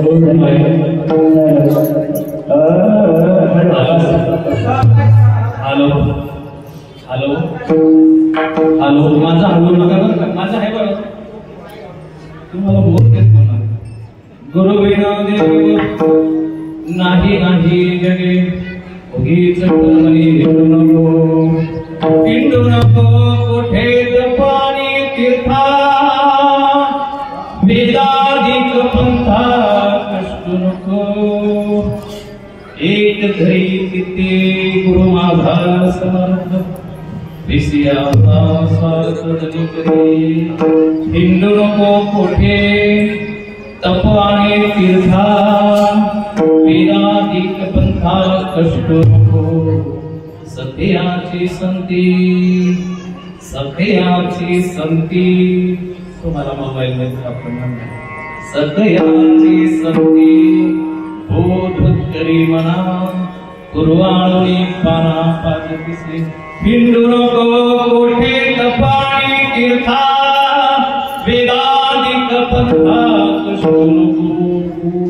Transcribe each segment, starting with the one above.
Hello hello hello माझा hello नका माझा आहे बरं तुम्हाला बोल देत म्हणा गुरु विना देव नाही नाही जगे उगीच मनी नको किंडू नको कोठेत पाणी तीर्था वेदाधिक पंथा कष्ट नको एक घरी किती गुरु माझा समर्थ विषयाचा स्वार्थ जनी करी हिंदू नको कोठे तप आणि तीर्था वेदाधिक पंथा कष्ट नको सखयाची संती तुम्हाला मोबाईल मध्ये आपण सखयाची संती बोध करी मना पूर्वाणुनी पाना पाजतीसे हिंदू नको कोठे तपाणी तीर्था वेदाधिक पंथा कष्ट नको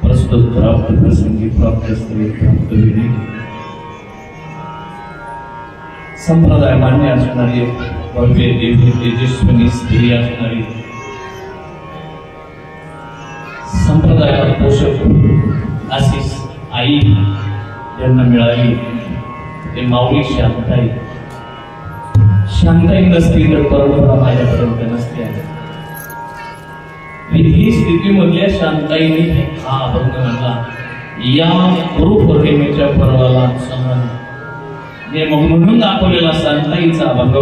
प्रस्तुत प्राप्त प्रसंगी प्राप्त स्त्री प्राप्त विधी संप्रदाय मान्य असणारी भव्य देवी तेजस्विनी स्त्री असणारी संप्रदायात पोषक आशीष आई यांना मिळाली ते माऊली शांताई नसती तर परंपरा माझ्यापर्यंत नसते विधी स्थितीमधल्या शांताईने हा अभंग म्हणला या गुरुपौर्णिमेच्या पर्वाला समान म्हणून दाखवलेला शांताईचा अभंग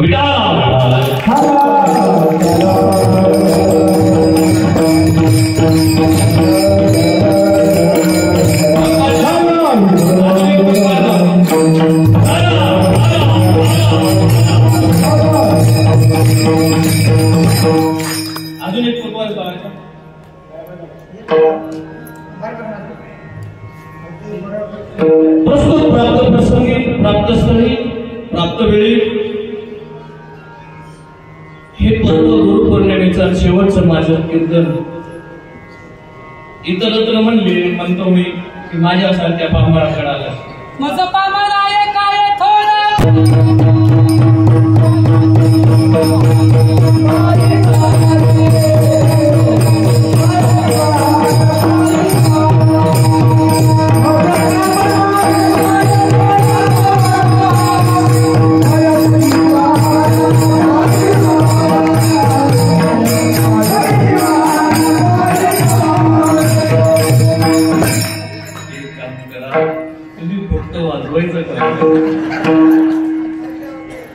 अजून एक फुटबॉल करायचा प्रस्तुत प्राप्त प्रसंगी प्राप्त स्थळी प्राप्त वेळी हे पर्व गुरुपौर्णिमेचा शेवटचं माझं कीर्तन इतरत्र म्हणतो मी की माझ्यासारख्या पामराकडे आला माझं पामर आहे काय थोडं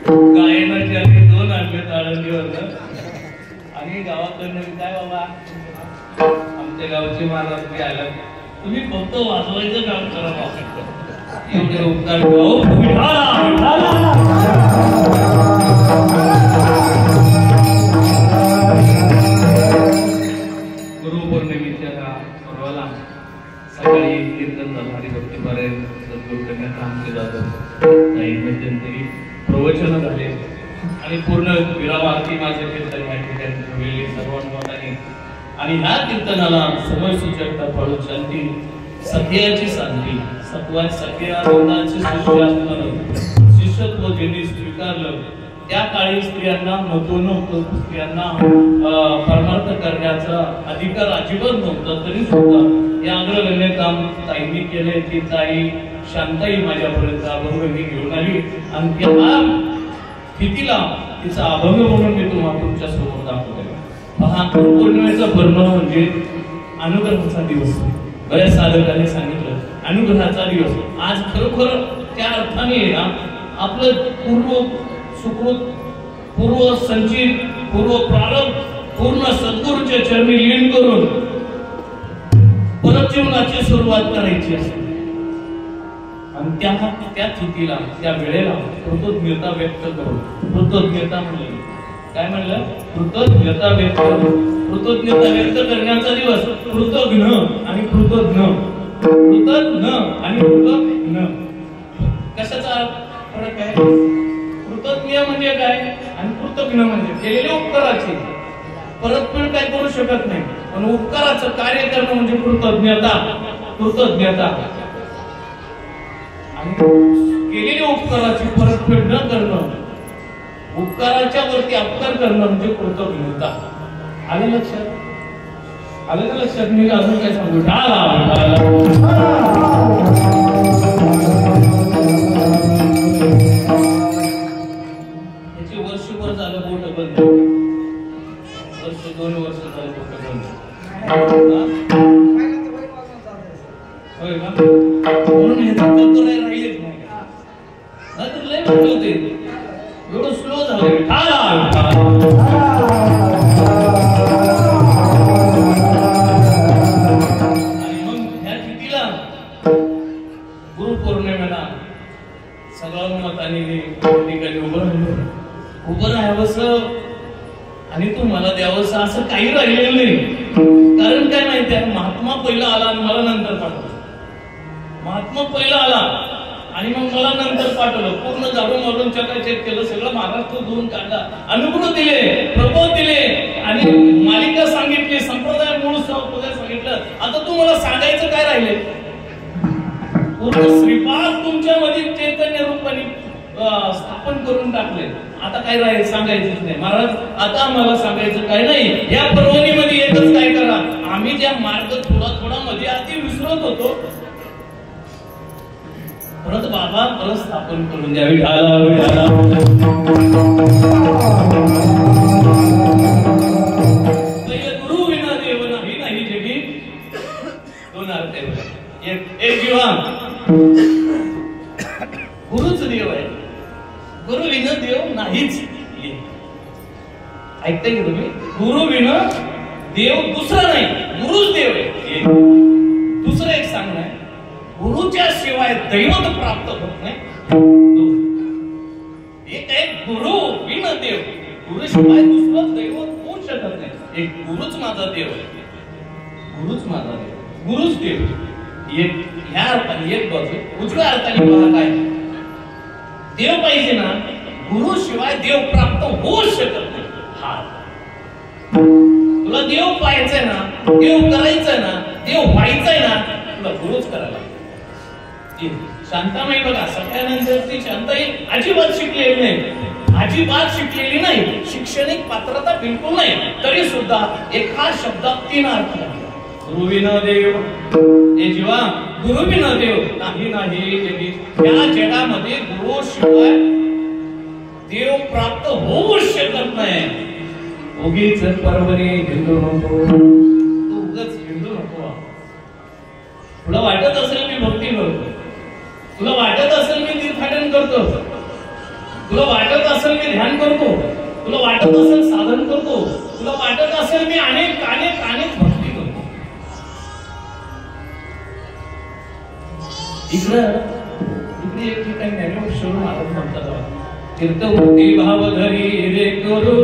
गायनाचे आम्ही 2 आणले आळंदीवर आणि गावाकडनं काय बाबा आमच्या गावचे महाराज आला तुम्ही फक्त वाजवायचं काम करा एवढे उपकार गुरुपौर्णिमेच्या पर्वाला सकाळी कीर्तन झालं हरिभक्ती पारायण सद्गुरू करण्यात काम केलं जातं काही मध्यंतरी प्रवचन झाले आणि पूर्ण विराम आरती माझे कीर्तन या ठिकाणी ठेवलेली सर्वांनी आणि ह्या कीर्तनाला समय सूचकता फळून शांती सखयाची शांती सत्वा सखया शिष्यत्व ज्यांनी स्वीकारलं त्या काळी स्त्रियांना नव्हतं स्त्रियांना परमार्थ करण्याचा अधिकार अजिबात नव्हता तरी सुद्धा या अग्रगण्य काम ताईंनी केले ती ताई शांताई माझ्यापर्यंत अभंग मी घेऊन आली आणि त्या स्थितीला तिचा अभंग म्हणून मी तुम्हाला तुमच्या समोर दाखवतो हा गुरुपौर्णिमेचा पर्व म्हणजे अनुग्रहाचा दिवस बऱ्याच साधकांनी सांगितलं अनुग्रहाचा दिवस आज खरोखर त्या अर्थाने ना आपलं पूर्व संचित पूर्व प्रारंभ पूर्ण सद्गुरूच्या चरणी लीन करून परत जीवनाची सुरुवात करायची असते आणि त्या स्थितीला त्या वेळेला कृतज्ञता व्यक्त करून कृतज्ञता म्हणलं काय म्हणलं कृतज्ञता व्यक्त करण्याचा दिवस कृतज्ञ आणि कृतज्ञ आणि कृतज्ञ कशाचा फरक आहे कृतज्ञ म्हणजे काय आणि कृतज्ञ म्हणजे केलेल्या उपकाराची परतफेड काय करू शकत नाही पण उपकाराचं कार्य करणं म्हणजे कृतज्ञता. कृतज्ञता आणि केलेल्या उपकाराची परतफेड न करणं, उपकाराच्या वरती अपकार करणं म्हणजे कृतज्ञता. आलं लक्षात? आलं का लक्षात? मी अजून काय सांगू? याची वर्षभर झालं बोट बंद, वर्ष 2 वर्ष झालं बोट बंद. होय का? म्हणून हे राहिलेच नाही, नाहीतर लय मोठे होते. एवढं स्लो झालं. आणि मग ह्या तिथीला गुरुपौर्णिमेला सगळं मताने ठिकाणी उभं राहावंसं आणि तू मला द्यावंसं असं काही राहिलेलं नाही. कारण काय माहिती आहे, महात्मा पहिला आला आणि मला नंतर पाठवलं. महात्मा पहिला आला आणि मग मला नंतर पाठवलं. पूर्ण झाडून मारून चकाचक केलं, सगळं महाराष्ट्र धुवून काढला, अनुभव दिले, प्रबोध दिले आणि मालिका सांगितली, संप्रदाय मूळ संप्रदाय सांगितलं. आता तू मला सांगायचं काय राहिले? पूर्ण श्रीपाद तुमच्यामध्ये चैतन्य रूपाने स्थापन करून टाकले. आता काय राहील? सांगायचंच नाही. महाराज आता आम्हाला सांगायचं काय नाही. या पर्वणीमध्ये एकच काय करा, आम्ही ज्या मार्ग थोडा मध्ये आधी विसरत होतो, परत बाबा परत स्थापन करून द्यावी. गुरु विना देव नाही जगी. 2 अर्थ आहेत. एक जीवा गुरुच देव आहे, गुरु विना देव नाहीच. ऐकताय की तुम्ही? गुरु विना देव दुसरा नाही, गुरुच देव आहे. दुसरं एक सांगणं आहे, गुरुच्या शिवाय दैवत प्राप्त होत नाही. एक आहे गुरु विना देव, गुरुशिवाय दुसरं दैवत होऊ शकत नाही. एक गुरुच माझा देव आहे, गुरुच माझा देव, गुरुच देव. एक ह्या अर्थाने एक बाजू. उजव्या अर्थाने बघा काय, देव पाहिजे ना, गुरु शिवाय देव प्राप्त होऊ शकत नाही. हा तुला देव पाहायचंय ना, देव करायचंय ना, देव व्हायचंय ना, तुला गुरुच करायला. शांताबाई बघा, सगळ्यानंतर ती शांताई अजिबात शिकलेली नाही, अजिबात शिकलेली नाही, शैक्षणिक पात्रता बिलकुल नाही, तरी सुद्धा एका शब्दात 3 अर्थ. गुरु विना देव, हे जीवा गुरु विना देव नाही जगी. या जगामध्ये गुरु शिवाय देव प्राप्त होऊ शकत नाही. उगीच पर्वणी हिंदू नको, तू उगाच हिंदू नको. तुला वाटत असेल मी भक्ती करतो, तुला वाटत असेल मी तीर्थाटन करतो, तुला वाटत असेल मी ध्यान करतो, तुला वाटत असेल साधन करतो, तुला वाटत असेल मी अनेक भक्ती करतो. इकडे एक ठिकाणी ज्ञानेश्वर महाराज म्हणतात, तीर्थवृत्ती भाव धरी रे करू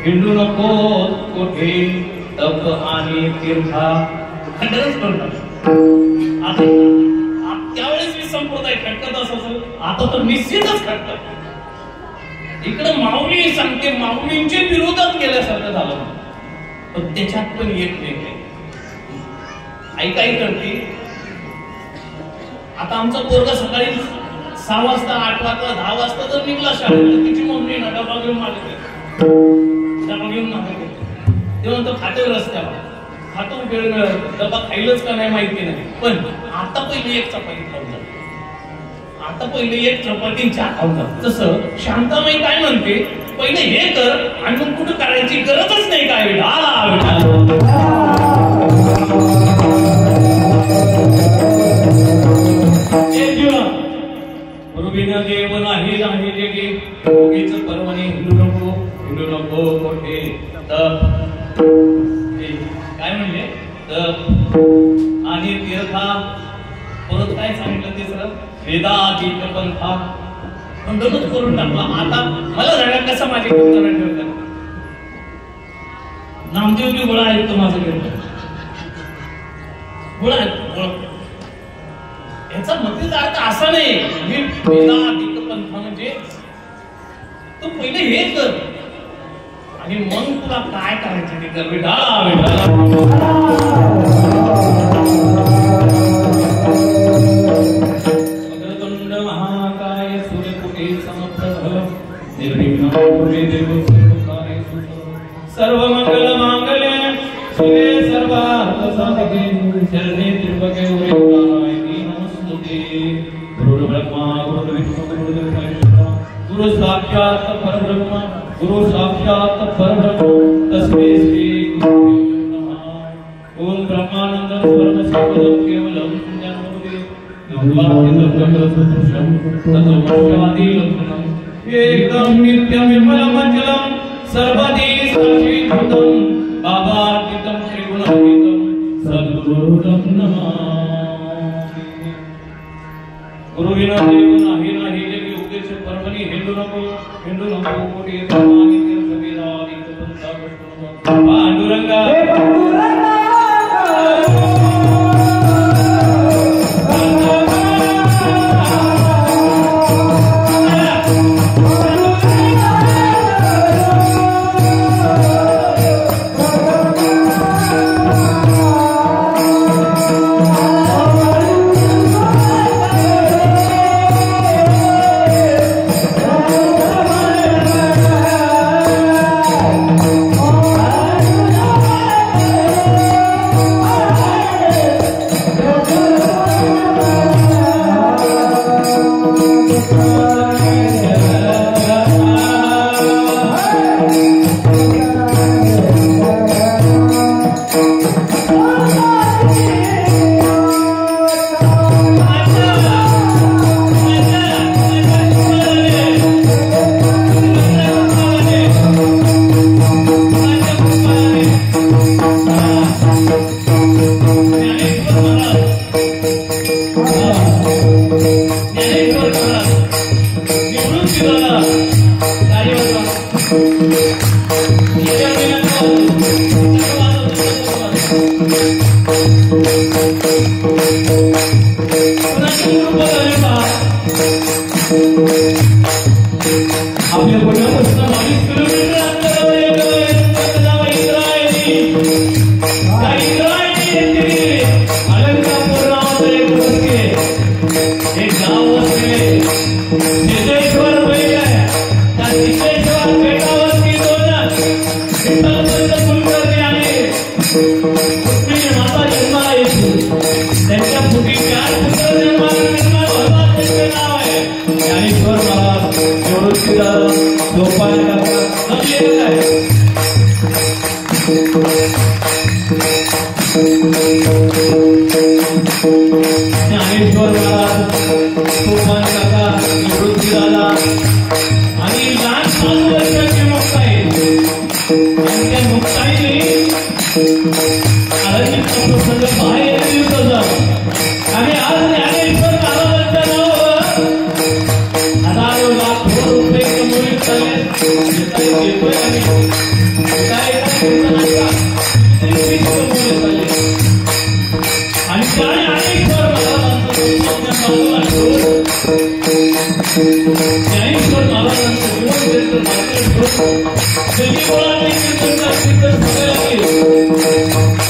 हिंडू नको कोठे तप आणि तीर्था. खंडनच करतात. आता त्यावेळेस मी संप्रदाय खटकत असायचो, आता तर निश्चितच खटकत. इकडे माऊली सांगते, माऊलींच्या विरोधात गेल्यासारखं झालं. पण त्याच्यात पण एक वेग आहे. आई काय करते, आता आमचा पोरगा सकाळी 6 वाजता 8 वाजता 10 वाजता जर निघला शाळेत, तर तिची मम्मी ना डबा घेऊन मागे डबा घेऊन मागे तेव्हा तो खातो रस्त्यावर, खातो वेळ मिळत डबा खाईलच का नाही माहिती नाही, पण आता पहिले एक चपाती खाऊन जातो, आता पहिले एक चपाती चहा खाऊन जातो. तसं शांताबाई काय म्हणते, पहिले हे कर आणि मग कुठं करायची गरजच नाही काय. देव नाही नाही जगे उगीच पर्वणी हिंदू नको कोठे काय म्हणले तप आणि तीर्था. परत काय सांगितलं तिसरं वेदाधिक पंथा. बंदच करून टाकला. आता मला जाण्यात कसं माझे कीर्तन ठेवतात. नामदेवजी गोळा आहे तो माझं कीर्तन गोळा आहे. याचा मतीचा अर्थ असा नाही मी वेदाधिक पंथा म्हणजे तू पहिले हे कर आणि मग तुला काय करायचं ते कर. वक्रतुंड महाकाय सूर्यकोटी समप्रभ निर्विघ्नं कुरु देव सर्व मंगल मांगल्ये शिवे सर्वार्थ साधके शरणे त्र्यंबके गौरी नमस्ते. गुरु ब्रह्मा गुरु विष्णु गुरु देव गुरु साक्षात परब्रह्म गुरु साक्षात परब्रह्म तस्मै श्री गुरुदेव नमः. ओम ब्रह्मानंद परमशिवं केवलं ज्ञानमूर्ति तत्त्वमस्यादि लक्षणम् एकं नित्यमिमलमचलं सर्वदी साक्षीभूतं बाबातीतं त्रिगुणातीतं सद्गुरुं नमामि. गुरुविना देव नाही नाही जगी उगीच पर्वणी हिंदू नको कोटी धर्मानी तीर्थ वेदादी पंथा पांडुरंगा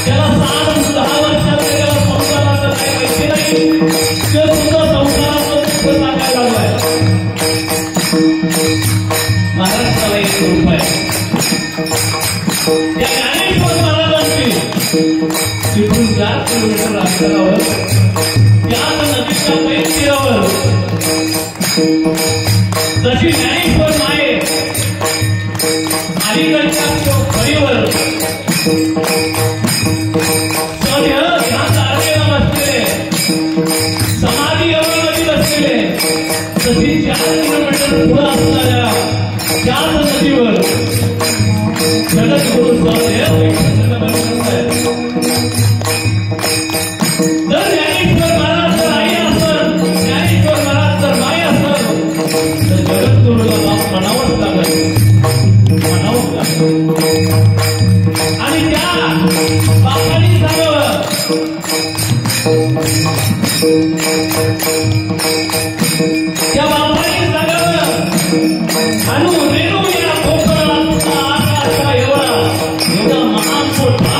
त्याला 6 10 वर्षात संसाराचं काही माहिती नाही. ज्ञानेश्वर महाराजांची तिथून 4 किलोमीटर अंतरावर त्याच नदीच्या पैतीरावर जशी ज्ञानेश्वर माये अलीकडच्या फळीवर बसलेले समाधी अवस्थेमध्ये बसलेले तशी 4 किलोमीटर पुढे असणाऱ्या त्याच नदीवर जगद्गुरु स्वामी जर ज्ञानेश्वर महाराज जर आई असत, ज्ञानेश्वर महाराज जर माई असत तर जगद्गुरूला बाप म्हणावंच लागत, म्हणावंच लागत. आणि त्या बापाने सांगावं त्या बापाने सांगावं अनु रेणू या कोकणाला आकाशा एवढा महान मोठा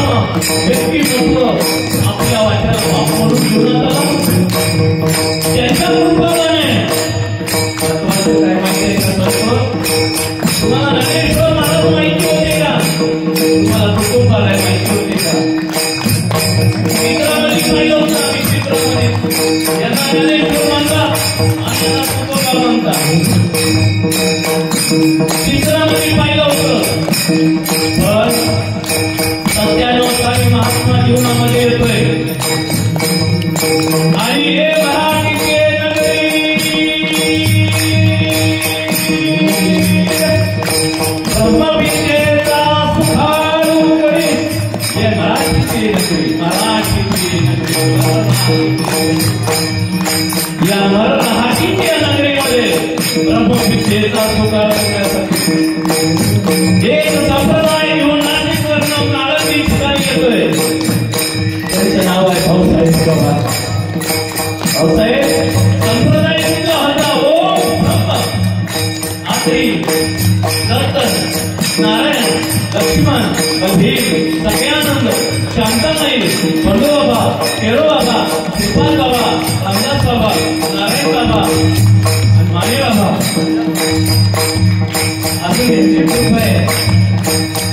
व्यक्तिमत्व आपल्या वाट्याला बाप म्हणून घेऊन आला. त्याच्या कृपाने तत्वाचं काय माहिती आहे का तत्व? तुम्हाला ज्ञानेश्वर महाराज माहिती होते का? तुम्हाला तुकोबाराय माहिती होते का? चित्रामध्ये पाहिलं होतं आम्ही चित्रामध्ये यांना ज्ञानेश्वर म्हणतात आणि यांना तुकोबा म्हणतात. चित्रामध्ये पाहिलं होतं पण सत्यानुसारी महात्मा जीवनामध्ये येतोय आणि हे मराठीचे ब्रह्मविद्येचा सुखारू करी हे मराठीची नगरी, मराठीची नगरी. या मराठीच्या नगरीमध्ये ब्रह्मविद्येचा सुखार करण्यासाठी एक संप्रदाय घेऊन नाशिकवरून आळंदी ठिकाणी येतोय. त्यांचं नाव आहे भाऊसाहेब पवार. भाऊसाहेब संप्रदाय तुझा होता ओम ब्रह्म आत्री दत्तन नारायण लक्ष्मण भीम सगळ्यानंद शांताबाई बंडूबाबा केरोबाबा श्रीपाल बाबा रामदास बाबा नारायण बाबा आणि माने बाबा अजून यांची कृपा आहे.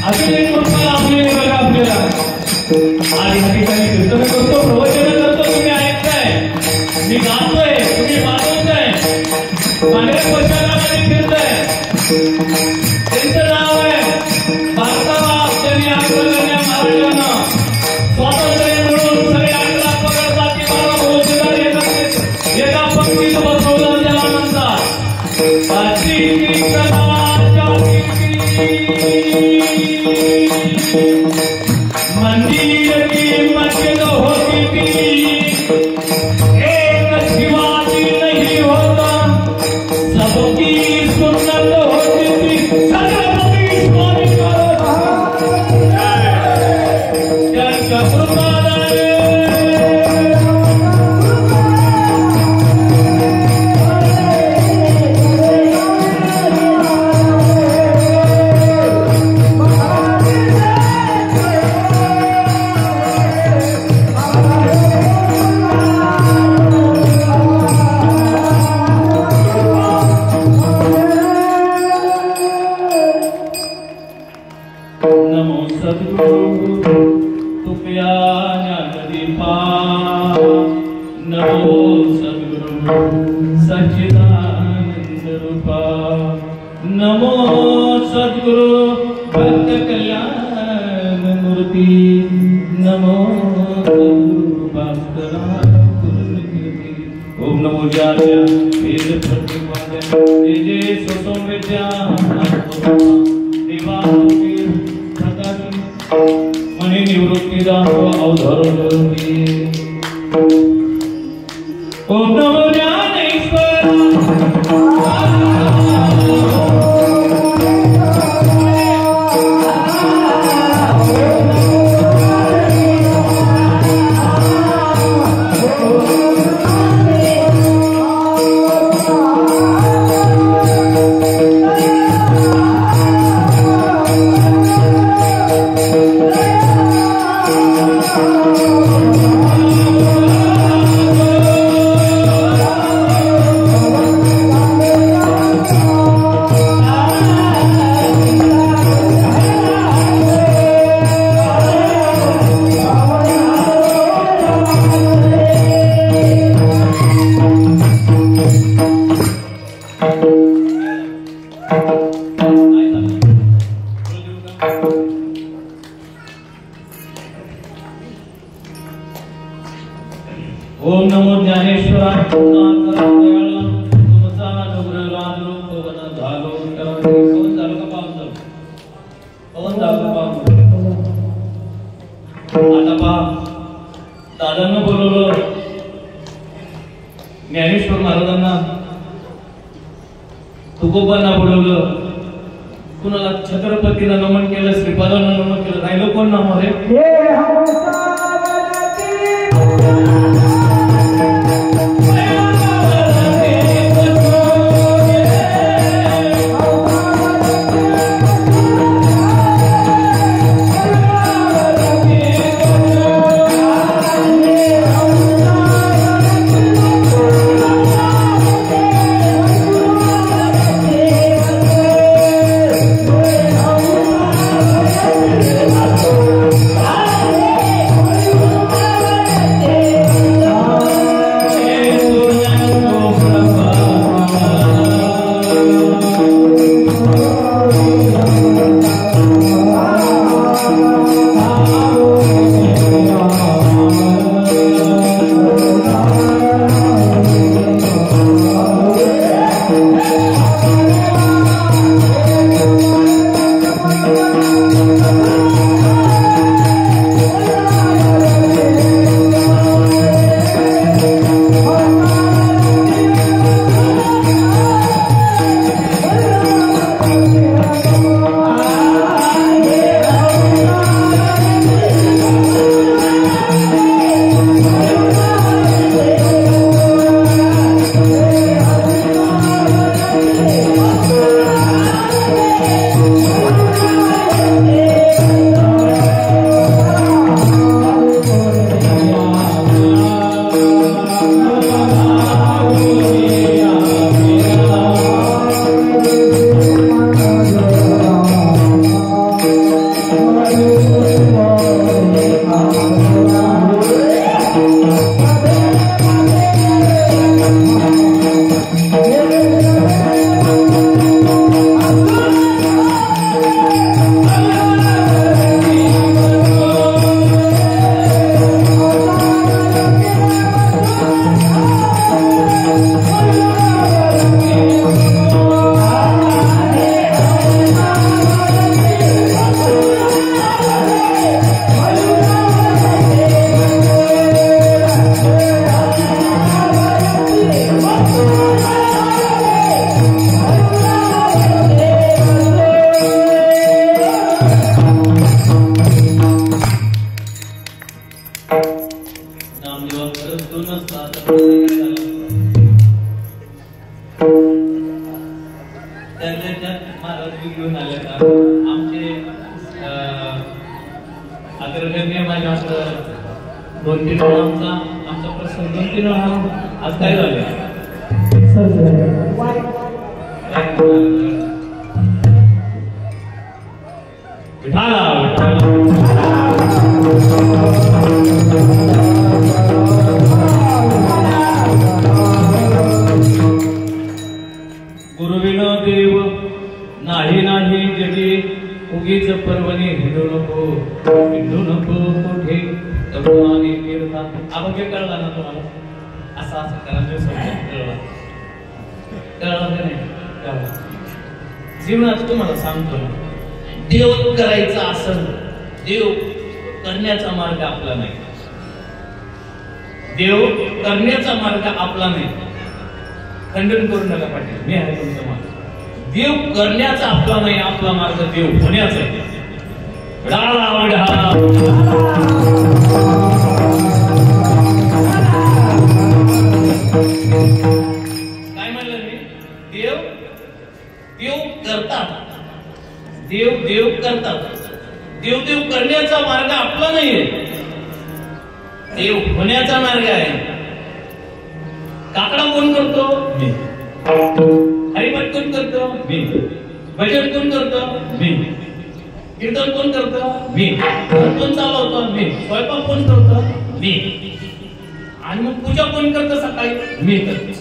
अजून एक कृपा आपल्याला बघा आपल्याला आणि या ठिकाणी कीर्तन करतो, प्रवचन करतो, तुम्ही ऐकताय, मी गातोय, तुम्ही वाजवताय, पांढऱ्या पोशाखामध्ये फिरताय. त्यांचं नाव आहे भारताबाब. त्यांनी आंदोलनाच्या महाराजांना स्वातंत्र्य मिळवून सगळे 8 लाख पकडतात की 12 रोजगार एका पंक्तीत बसवलं त्याला म्हणतात मंदिर की मस्जिद होती थी, एक शिवाजी नहीं होता, सबकी सुन्नत होती थी. छत्रपती स्वामी त्यांच्या कृपाने सच्चिदानंद रूपा. नमो सद्गुरु भक्त कल्याण मूर्ती. नमो सद्गुरु भास्करा गुरुकीर्ती. ओम नमो जात्या वेद प्रतिपाद्या जय जय स्वसंवेद्या देवा प्रकाश मनी निवृत्ती दाखव अवधरती. ओम नमो ज्ञानेश्वर. ओम नमो ज्ञानेश्वराय तुमचा अनुग्रह लादलो पवन झालो पवन झालं का पावन झालं आता पहा दादांना बोलवलं ज्ञानेश्वर महाराजांना तुकोबांना बोलवलं कुणाला छत्रपतीला नमन केलं श्रीपादांना नमन केलं राहिलं कोण नाम आहे जीवनात तुम्हाला सांगतो देव करायचा असेल देव करण्याचा मार्ग आपला नाही देव करण्याचा मार्ग आपला नाही खंडन करू नका पाटील मी आहे तुमचा मार्ग देव करण्याचा आपला नाही आपला मार्ग देव होण्याचा आहे काय म्हणलं मी देव देव करतात देव देव करतात देव देव करण्याचा मार्ग आपला नाहीये देव होण्याचा मार्ग आहे काकडा कोण करतो मी हरिपाठ कोण करतो मी भजन कोण करतो मी कीर्तन कोण करतो मी कोण चालवतो मी स्वयंपाक कोण करतो मी आणि मग पूजा कोण करतो सकाळी मी करते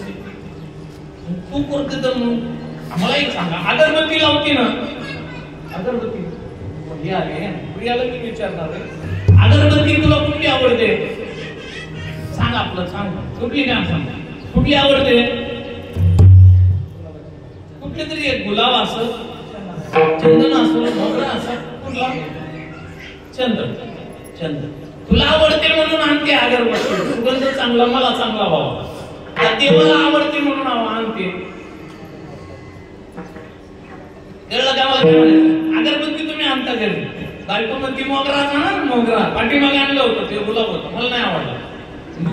तू करते तर मग मला एक सांगा अगरबत्ती लावते ना अगरबत्ती प्रियाला मी विचारणार अगरबत्ती तुला कुठली आवडते सांग आपलं सांग, कुठली काम सांग, कुठली आवडते? कुठली तरी एक गुलाब असं, चंदन असं, मोगरा असं, कुठला? चंदन. चंदन तुला आवडते म्हणून आणते अगरबत्ती, सुगंध चांगला, मला चांगला व्हावा. त्या देवाला आवडते म्हणून आणते. कळलं का मला? काय म्हणायचं? अगरबत्ती तुम्ही आणता घरी, बायको म्हणते मोगरा ना, मोगरा पाठीमागे आणलं होतं, ते गुलाब होतं, मला नाही आवडलं.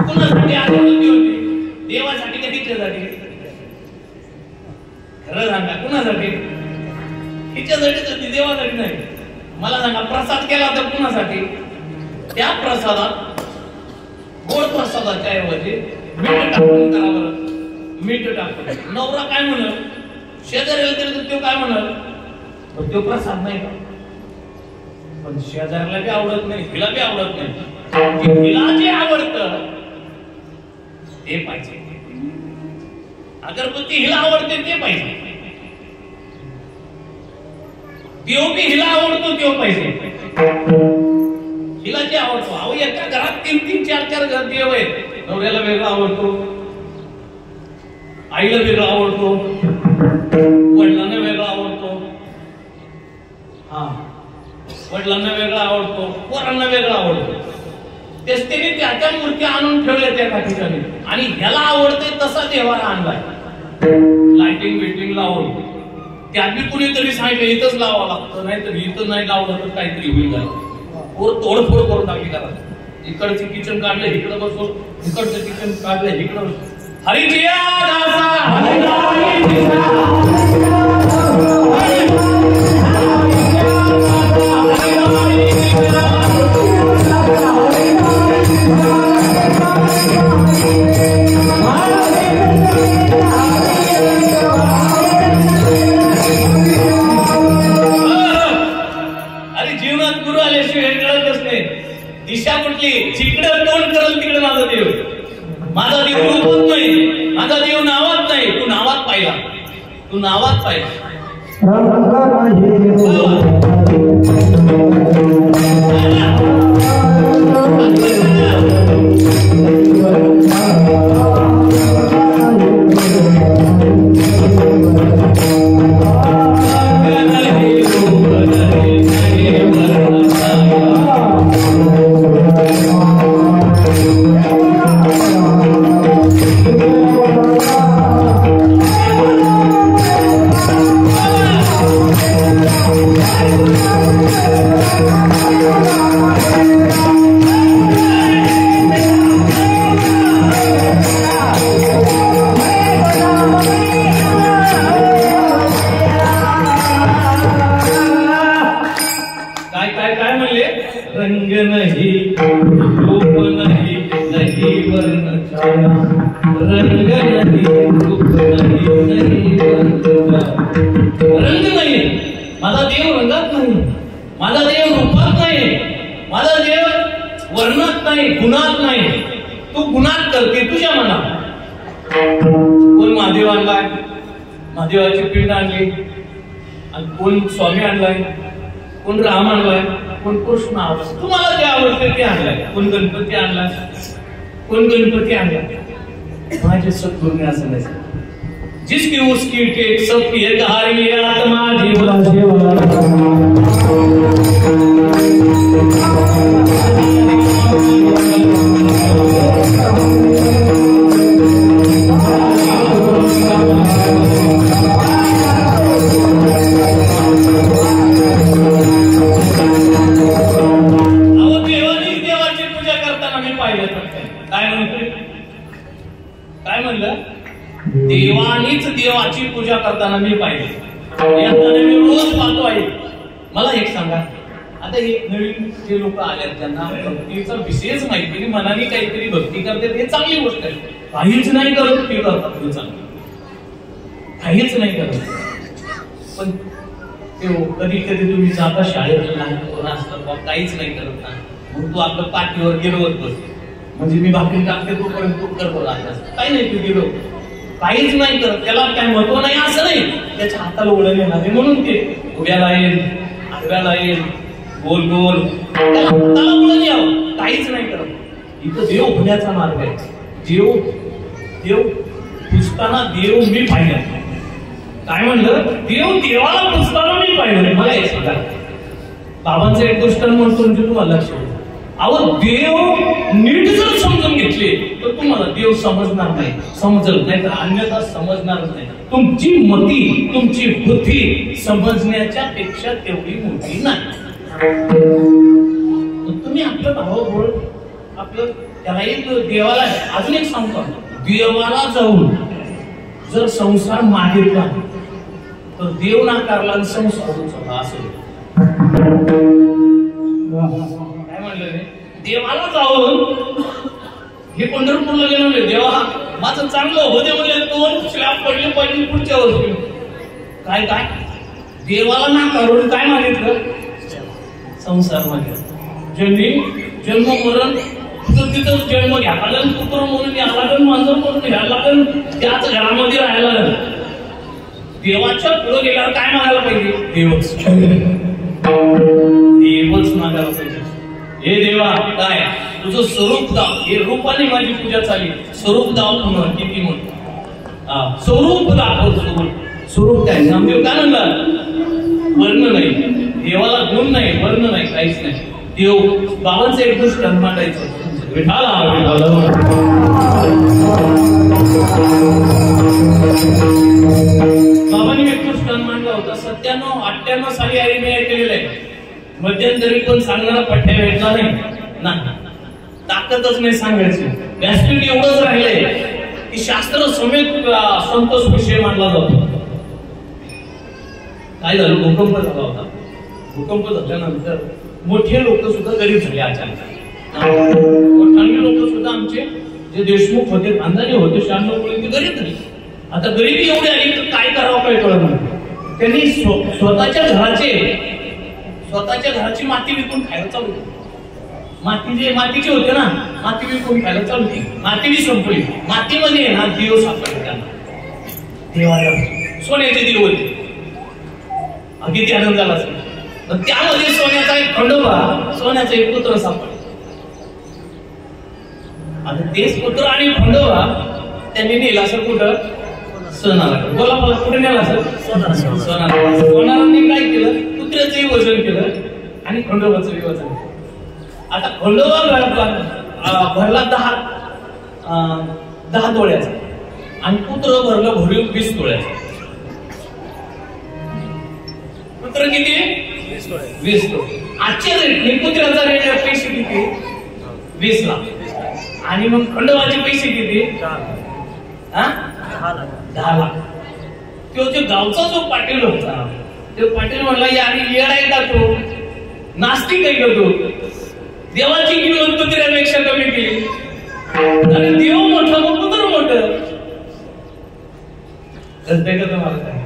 कुणासाठी अगरबत्ती होती? देवासाठी का तिच्यासाठी? खरं सांगा, कुणासाठी? तिच्यासाठीच होती, देवासाठी नाही. मला सांगा, प्रसाद केला तर कुणासाठी? त्या प्रसादात गोड प्रसादाच्या ऐवजी मीठ टाकून करा बरं, मीठ टाकून. नवरा काय म्हणल, शेजाऱ्याला दिलं तर तो काय म्हणल, तो प्रसाद नाही का? पण शेजाऱ्याला बी आवडत नाही, हिला बी आवडत नाही. हिला जे आवडतं ते पाहिजे. अगरबत्ती हिला आवडते ते पाहिजे. देव बी हिला आवडतो तो पाहिजे. हिला जे आवडतो. अहो एका घरात 3-3, 4-4 घर देव आहेत. नवऱ्याला वेगळा आवडतो, आईला वेगळा आवडतो, वडिलांना वेगळा आवडतो, वडिलांना वेगळा आवडतो, पोरांना वेगळा आवडतो. तेच त्यांनी त्याच्या मूर्ती आणून ठेवल्या त्या ठिकाणी. आणि ह्याला आवडते तसा देवाला आणलाय, लाइटिंग बिटिंग लावून. त्यात बी कुणीतरी सांगितलं इथंच लावावं लागतं, नाहीतर इथं नाही लावलं तर काहीतरी होईल. तोडफोड करून टाकली करा. इकडचं किचन काढलं इकडं बसून, इकडचं किचन काढलं इकडं बसून. हरिजिया दिशा कुठली? जिकडं तोंड करल तिकडे माझा देव. माझा देव रूपात नाही, माझा देव नावात नाही. तू नावात पाहिला, तू नावात पाहिला. रंग नहीं रूप नहीं, नहीं वर्ण छाया. रंग नहीं रूप नहीं, नहीं वर्ण छाया. रंग नाही, माझा देव रंगात नाही, माझा देव रूपात नाही, माझा देव वर्णात नाही, गुणात नाही. तू गुणात करते तुझ्या मनात. कोण महादेव आणलाय, महादेवाची पिंड आणली. आणि कोण स्वामी आणलाय, कोण राम आणलाय, कोण कृष्ण आणलाय. तुम्हाला जे आवडते ते आणलाय. कोण गणपती आणलाय, कोण गणपती आणलाय. माझे सद्गुरूने असं नाही, जिसकी उसकी टेक सबकी एक हारी आत्मा जीवला देवानीच देवाची पूजा करताना मी पाहिजे. मी रोज पाहतो आहे. मला एक सांगा, आता एक नवीन जे लोक आले त्यांना भक्तीचा विशेष माहिती नाही, मनाने काहीतरी भक्ती करतात, हे चांगली गोष्ट आहे. काहीच नाही करत ते करतात, हे चांगलं. काहीच नाही करत. पण ते कधी कधी तुम्ही जाता शाळेत लहान पोरं असतात, काहीच नाही करत ना, मग तू आपलं पाठीवर गिरवत बस. म्हणजे मी भाकरी टाकते तोपर्यंत तू करतो लागलास. काही नाही, तू गिरव, काहीच नाही करत. त्याला काय महत्व नाही असं नाही, त्याच्या हाताला ओळख येणार आहे म्हणून ते उभ्याला येईल, आडव्याला येईल, गोल गोल त्याला हाताला ओळख यावं. काहीच नाही करत. इथं देव होण्याचा मार्ग आहे. देव देव पुसताना देव मी पाहिलं. काय म्हणलं? देव देवाला पुसताना मी पाहिलं. मला हे सांगा, बाबांचं एक गोष्ट म्हणतो म्हणजे तुम्हाला लक्ष येईल. अहो देव नीट जर समजून घेतले तर तुम्हाला देव समजणार नाही, समजल नाही तर अन्यथा समजणारच नाही. तुमची मती, तुमची बुद्धी समजण्याच्या पेक्षा तेवढी मोठी नाही. तुम्ही आपलं भावाबरोबर आपलं त्यालाही देवाला, अजून एक सांगतो, देवाला जाऊन जर संसार मागितला तर देव नाकारला आणि संसार उचलला असेल. काय म्हणलं रे? देवाला जाऊन हे पंढरपूरला गेलो, देवा माझं चांगलं होते म्हणजे 2 स्लॅब पडले पाहिजे पुढच्या वर्षी. काय काय देवाला नाकारून काय मागितलं? संसार मागितला. ज्यांनी जन्म मरण तिथं जन्म घ्यावा लागेल, कुत्र म्हणून यावं लागेल, मांजर म्हणून घ्यायला लागेल, त्याच घरामध्ये राहायला लागेल. देवाच्या पुढे गेल्यावर काय मागायला पाहिजे? देवच देवच मागायला पाहिजे. हे देवा काय तुझं स्वरूप दाव, हे रूपाने माझी पूजा चालली. स्वरूप दाव पुन्हा किती म्हणतो, स्वरूप दाखव. स्वरूप काय? नामदेव काय म्हणतात? वर्ण नाही, देवाला गुण नाही, वर्ण नाही, काहीच नाही. देव बाबांचं एक गोष्ट मांडायचं, विठाला बाबांनी एक गोष्ट मांडला होता. 97-98 साली IMI केलेलं आहे. मध्यंतरी पण सांगणारा पठ्या भेटला नाही, ताकदच नाही सांगायची. व्यासपीठ एवढंच राहिलंय की शास्त्र समेत संतोष विषय मानला जातो. काय झालं? भूकंप झाला होता. भूकंप झाल्यानंतर मोठे लोक सुद्धा गरीब झाले अचानक. मोठांनी लोक सुद्धा आमचे जे देशमुख होते, खानदानी होते, 96 मुळे ते गरीब झाले. आता गरिबी एवढी आली तर काय करावं काय कळत नाही. त्यांनी स्वतःच्या घराची माती विकून खायला चालू केली. मातीचे होते ना, माती विकून खायला चालू केली. माती बी संपली. मातीमध्ये ना देव सापडले त्यांना. देवाला सोन्याचे देव होते. किती आनंद झाला असेल. त्यामध्ये सोन्याचा एक खंडोबा, सोन्याचा एक पुत्र सापडला. आता तेच पुत्र आणि खंडोबा त्यांनी नेला असेल कुठं? सोनाला. बोला बोला, कुठे नेला असेल? सोनाला. सोनारांनी काय केलं? पुत्राचंही वजन केलं आणि खंडोबाचंही वजन केलं. आता खंडोबा भरला 10 तोळ्याचा आणि पुत्र भरलं भरीव 20 तोळ्याचा. पुत्र किती? 20 तोळे. आजच्या रेटने पुत्राचा रेट पैसे किती? 20 लाख. आणि मग खंडोबाचे पैसे किती? 10 लाख. तो जो गावचा जो पाटील होता, तो पाटील म्हणला यार येड आहे का तो? नास्तिक आहे का तो? देवाची किंमत पुत्रापेक्षा कमी केली. आणि देव मोठा मग पुत्र मोठं. कळतंय का तुम्हाला? काय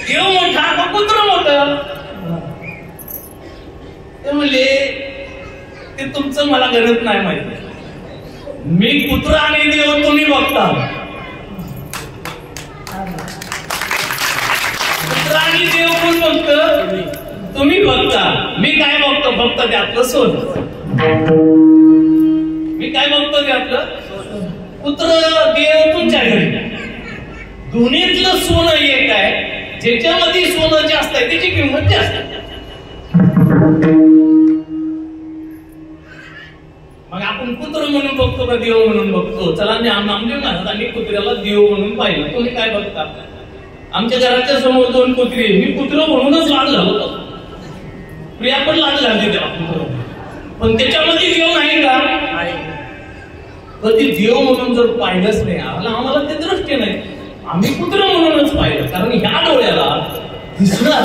देव मोठा मग पुत्र मोठं. ते म्हणले ते तुमचं मला गरज नाही माहिती. मी पुत्र आणि देव तुम्ही बघता. पुत्र आणि देव कोण बघतं? तुम्ही बघता. मी काय बघतो? फक्त त्यातलं सोनं. मी काय बघतो? त्यातलं पुत्र देव तुमच्या घरी. दोन्हीतलं सोनं एक आहे. ज्याच्यामध्ये सोनं जास्त आहे त्याची किंमत जास्त आहे. मग आपण पुत्र म्हणून बघतो का देव म्हणून बघतो? चला नामदेव महाराजांनी कुत्र्याला देव म्हणून पाहिलं. तुम्ही काय बघता? आमच्या घराच्या समोर 2 कुत्रे. मी कुत्र म्हणूनच लाड झालो होतो. प्रिया पण लाड झाली त्याला कुत्र. पण त्याच्यामध्ये देव नाही का? कधी देव म्हणून जर पाहिलंच नाही, आम्हाला ते दृष्टी नाही. आम्ही कुत्र म्हणूनच पाहिलं. कारण ह्या डोळ्याला दिसणार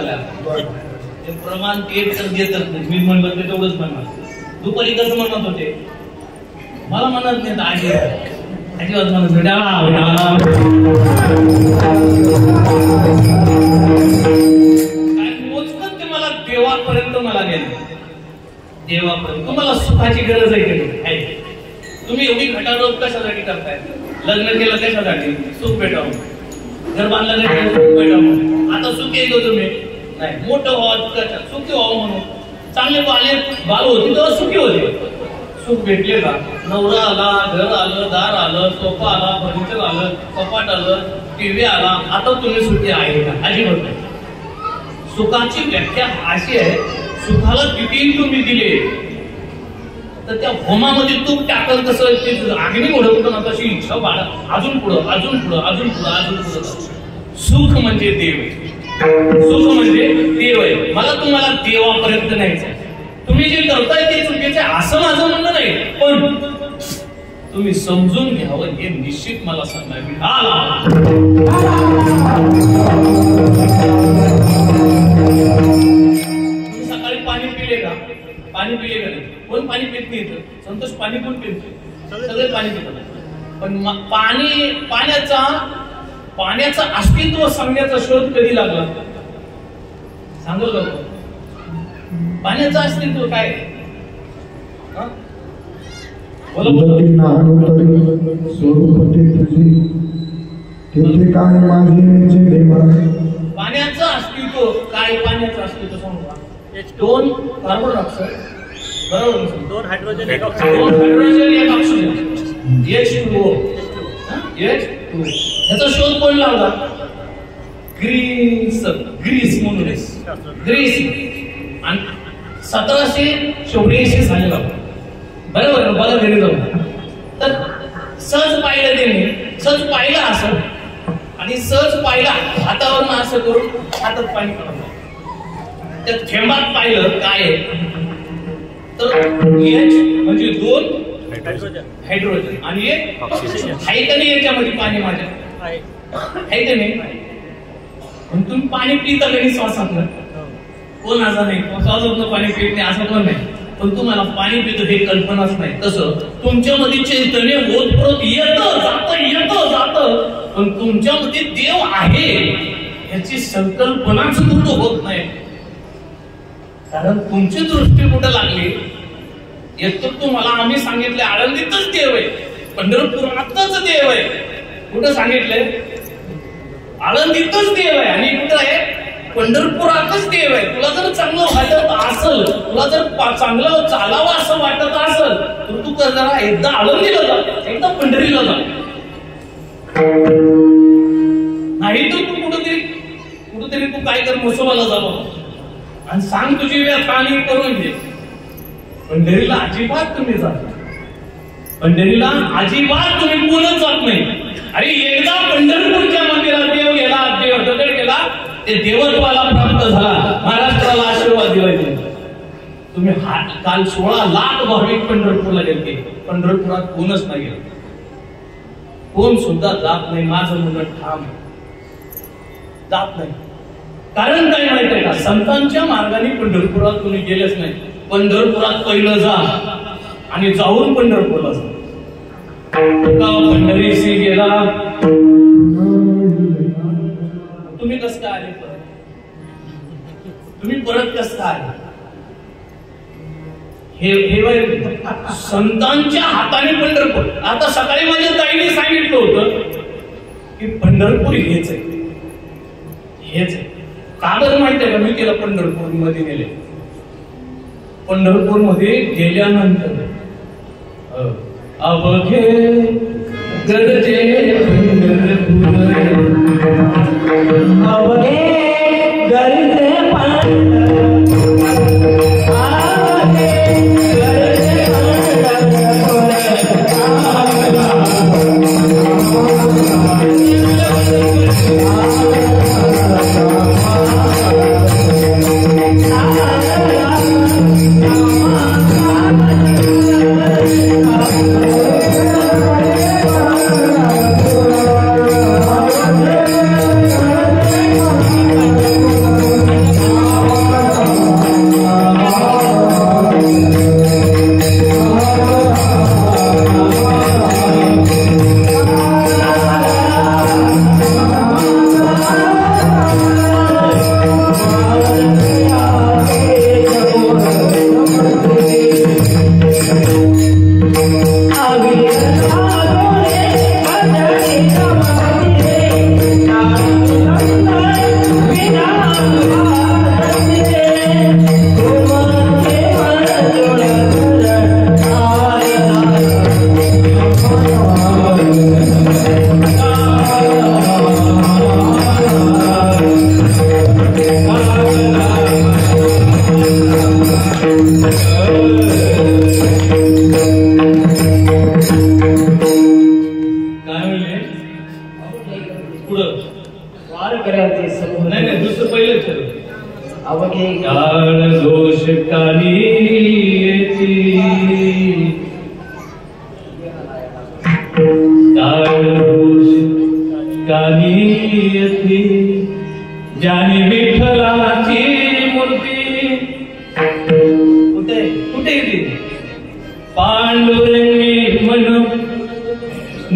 झाला ते प्रमाण ते तर देतच नाही. मी म्हणलं ते तेवढंच म्हणणार. दुपारी कसं म्हणत होते मला म्हणत नाही अजिबात म्हणत काय मोजकच ते मला देवापर्यंत मला गेलं. देवापर्यंत तुम्हाला सुखाची गरज आहे की नाही? तुम्ही एवढी घटाडोप कशासाठी करताय? लग्न केलं कशासाठी? सुख भेटावं. घर बांधलं नाही सुख भेटावं. आता सुख येतो तुम्ही नाही मोठं व्हावं सुखी व्हावं म्हणून चांगले बाल होते तेव्हा सुखी होते. सुख भेटले का? नवरा आला, घर आलं, दार आलं, सोफा आला, फर्निचर आलं, कपाट आलं, टीव्ही आला, आता तुम्ही सुखी आहे का? अजिबात नाही. सुखाची व्याख्या अशी आहे सुखाला किती तुम्ही दिले तर त्या होमामध्ये तूप टाकल तसं अग्नी ओढवतो ना तशी इच्छा बाळा अजून पुढं अजून पुढं अजून पुढं अजून पुढं. सुख म्हणजे देव आहे. सुख म्हणजे देव आहे. मला तुम्हाला देवापर्यंत न्यायचं. तुम्ही जे करताय ते चुकीचे असं माझं म्हणणं नाही पण तुम्ही समजून घ्यावं हे निश्चित मला सांगणार. तुम्ही सकाळी पाणी पिले का? पाणी पिले का नाही? कोण पाणी पित नाही? संतोष पाणी कोण पितो? सगळे पाणी पितात. पण पाण्याचं अस्तित्व सांगण्याचा शोध कधी लागला? सांगू का? पाण्याचं अस्तित्व काय? पाण्याचं अस्तित्व काय? पाण्याचं अस्तित्व सांगू का? 2 कार्बन डायऑक्साइड बरोबर, 2 हायड्रोजन एक ऑक्सिजन H2O. याचा शोध कोण लावला? ग्रीस म्हणून ग्रीस आणि 1784 झालेला बरोबर. बघा घरी जाऊ तर सहज पाहिलं त्याने सहज पाहिलं असं आणि सहज पाहिलं हातावरून असं करून हातात पाणी पडलं. त्या थेंबात पाहिलं काय तर H म्हणजे 2 हायड्रोजन आणि एक ऑक्सिजन आहे का नाही? याच्यामध्ये पाणी माझ्या आहे का नाही? पण तुम्ही पाणी पिता का नाही श्वासातलं? कोण असं नाही श्वासातलं पाणी पित नाही असं पण नाही. पण तुम्हाला पाणी पितो हे कल्पनाच नाही. तसं तुमच्यामध्ये चैतन्य ओतप्रोत येतं जातं पण तुमच्यामध्ये देव आहे याची संकल्पनाच कुठं होत नाही. कारण तुमची दृष्टी कुठं लागली? येतो तुम्हाला आम्ही सांगितले आळंदीतच देव आहे, पंढरपुरातच देव आहे. कुठं सांगितलंय? आळंदीतच देव आहे आणि कुठं आहे? पंढरपुरातच देव आहे. तुला जर चांगलं वाटत असेल, तुला जर चांगलं चालावं असं वाटत असेल तर तू जरा एकदा आळंदीला जा, एकदा पंढरीला जा. नाही तर तू कुठेतरी तू काय कर मसोबाला जावं आणि सांग तुझी व्यथा आणि करून घे. पंढरीला अजिबात तुम्ही जात नाही. पंढरीला अजिबात तुम्ही कोणच जात नाही. अरे एकदा पंढरपूरच्या मंदिरात देव गेला, देव दगड गेला, ते देवत्वाला प्राप्त झाला, महाराष्ट्राला आशीर्वाद दिला. तुम्ही काल 16 लाख भाविक पंढरपूरला गेले. पंढरपुरात कोणच नाही गेलं, कोण सुद्धा जात नाही. माझं मुलं ठाम जात नाही. कारण काय माहित आहे का? संतांच्या मार्गाने पंढरपुरात तुम्ही गेलेच नाही. पंढरपुरात पहिलं जा आणि जाऊन पंढरपूरला जा. पंढरीशी गेला तुम्ही कसं काय आले? तुम्ही परत कसं काय आले? हे संतांच्या हाताने पंढरपूर. आता सकाळी माझ्या ताईने सांगितलं होतं की पंढरपूर हेच आहे, हेच आहे. का बरं माहिती आहे का? मी केलं पंढरपूर मध्ये नेले. पंढरपूर मध्ये गेल्यानंतर अवघे गरजे अवघे गरजे काळ दोष काली येती काळ दोष काली येती ज्याने विठ्ठलाची मूर्ती कुठे कुठे येते पांडुरंगी मन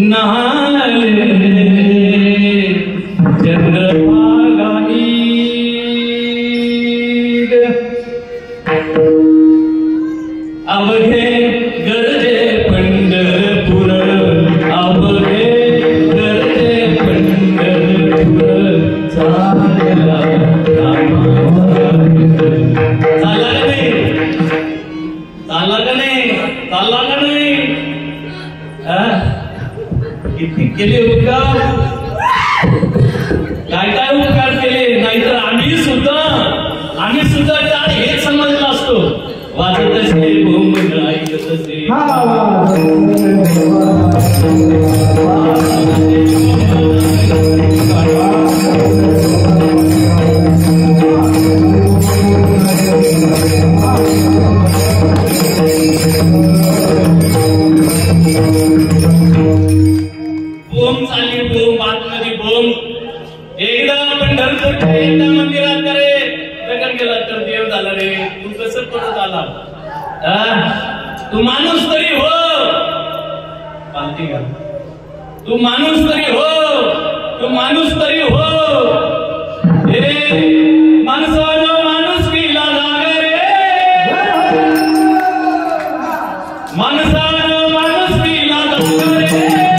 नाले चंद्रभागानी अवघे गरजे पंढरपूर अवघे गरजे पंढरपूर चालला चालला का नाही किती केले उपकार काय काय उपकार केले नाहीतर आम्ही सुद्धा काय हेच समजलं असतो वाजत असे भूमंड ऐकत असे बोम चालली बोम आतमध्ये बोम एकदा पंढरपूरच्या एकदा मंदिरात करे प्रकट केला तर देव झाला रे तू कसं परत आला तू माणूस तरी हो पालती का तू माणूस तरी हो तू माणूस तरी हो हे माणसानो माणूस केला लागे रे माणसानो माणूस केला लागे रे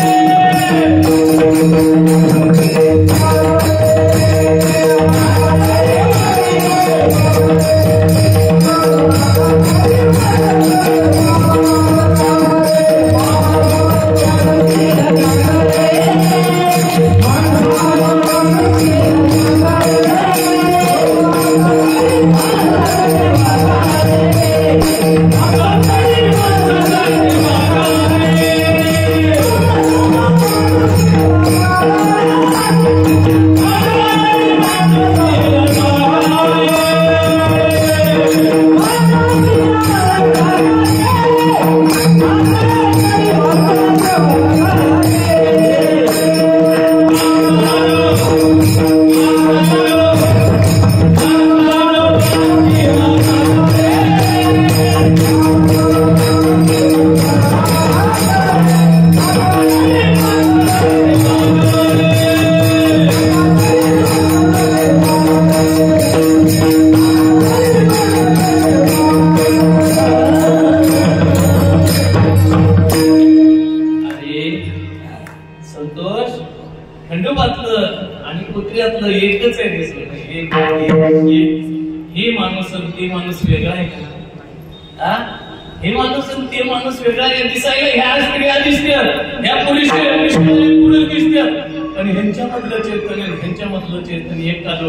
हे माणूस ते माणूस वेगळा आहे का हे माणूस ते माणूस वेगळा आहे दिसायला ह्या स्त्रिया दिसतात ह्या पुरुष दिसतात आणि ह्यांच्यामधलं चेतन ह्यांच्यामधलं चेतन एकच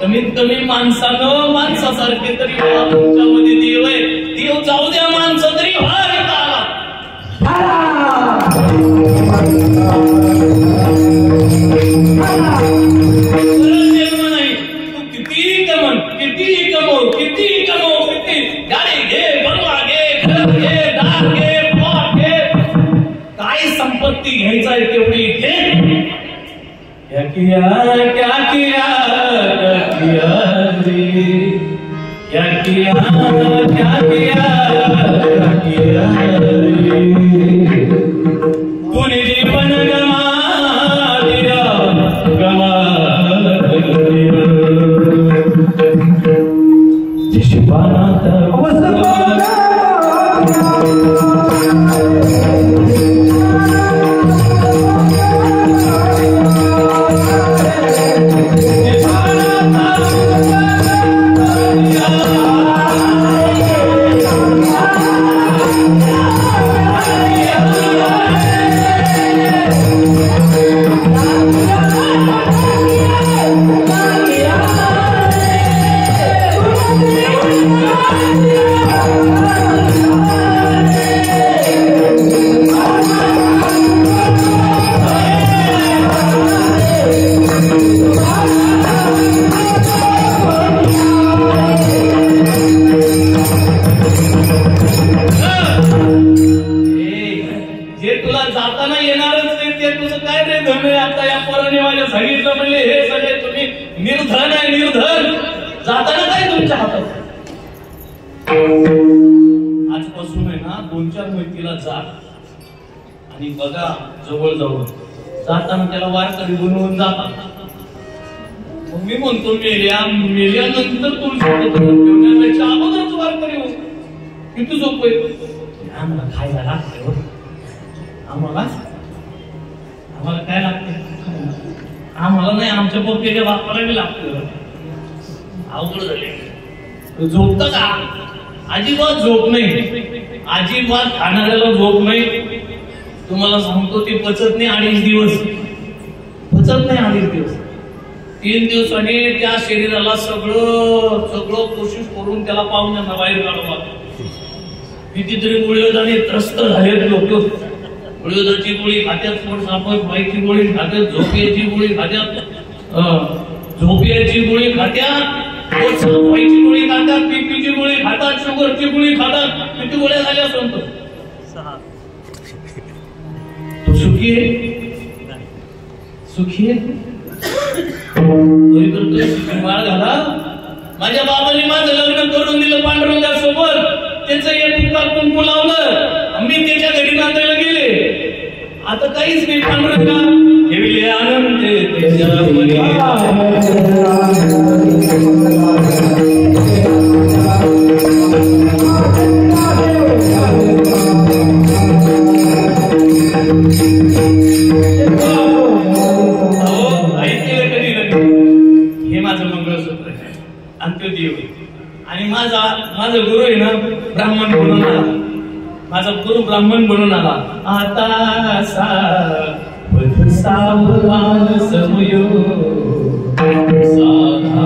कमीत कमी माणसानं माणसासारखे तरी तुमच्यामध्ये देव आहे देव जाऊ द्या माणसं तरी किती गाडी घे बंगला घे घर घे दार घे प्लॉट घे काय संपत्ती घ्यायचा आहे तेवढी घे क्या किया क्या किया रे क्या किया रे तूने जीवन गमा दिया गमा Yeah. धन जाताना काय तुमच्या हातात. आजपासून आहे ना 2-4 मैत्रीला जा आणि बघा जवळ जवळ जाताना त्याला वारकरी बनवून जातात. मग मी म्हणतो मेल्यानंतर ठेवण्यापेक्षा अगोदरच वारकरी हो किती झोप आम्हाला खायला लागते. आम्हाला काय लागते? आम्हाला नाही, आमच्या पप्पीच्या बापाला बी लागतं. अवघड झाले. झोपतं का? अजिबात झोप नाही, अजिबात खाणाऱ्याला झोप नाही. तुम्हाला सांगतो ते पचत नाही 2.5 दिवस, पचत नाही 2.5 दिवस. 3 दिवसाने त्या शरीराला सगळं कोशिश करून त्याला पाहुण्यांना बाहेर काढवा. कितीतरी गोळीदाने त्रस्त झालेत लोक. गोळीदाची गोळी खात्यात, पोट सापट बाईची गोळी खात्यात, झोपेची गोळी खात्यात, झोपेची गोळी खात्यात, पोट सापवायची गोळी खात्यात, बीपीची गोळी खातात, शुगरची गोळी खातात. किती गोळ्या झाल्या सांगतो? 6. तो सुखी आहे? सुखी आहे? माळ घाला. माझ्या बाबाने माझं लग्न करून दिलं पांडुरंगासोबत. त्याचं एक कुंकू लावलं, मी त्याच्या घरी नांदायला गेले. आता काहीच नाही. पांडुरंगा ठेवले आनंद हे माझं मंगळसूत्र आहे अंत्यदेव. आणि माझा गुरु आहे ना ब्राह्मण बनून आला. माझा गुरु ब्राह्मण बनून आला. आता सावधान समयो साधा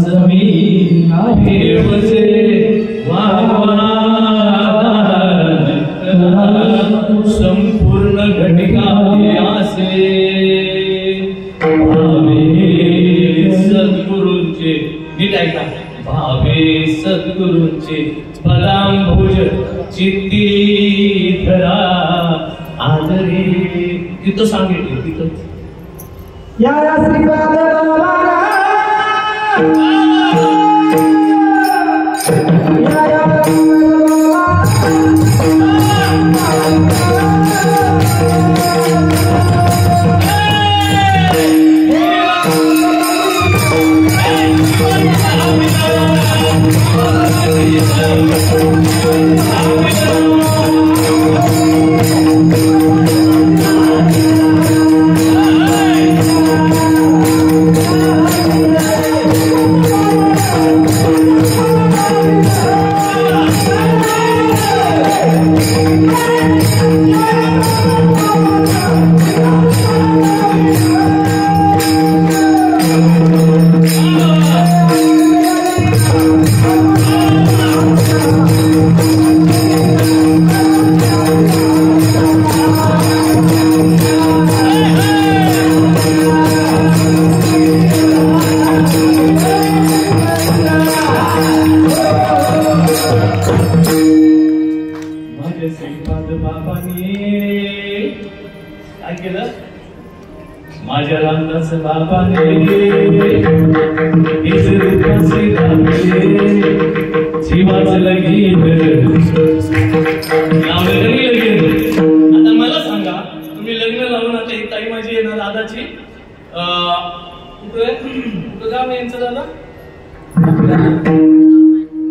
समी संपूर्ण घटिका असे सद्गुरूंचे नीट ऐका. भावे सद्गुरूंचे पदांभुज चित्ती धरा आदरे. तिथं सांगितलं तिथं या श्रीपाद माझ्या रामदास बाबाने जीवाचं लगीन आता मला सांगा तुम्ही लग्न लावून आता ही ताई माझी आहे ना दादाची कुठं गाव आहे यांचं दादा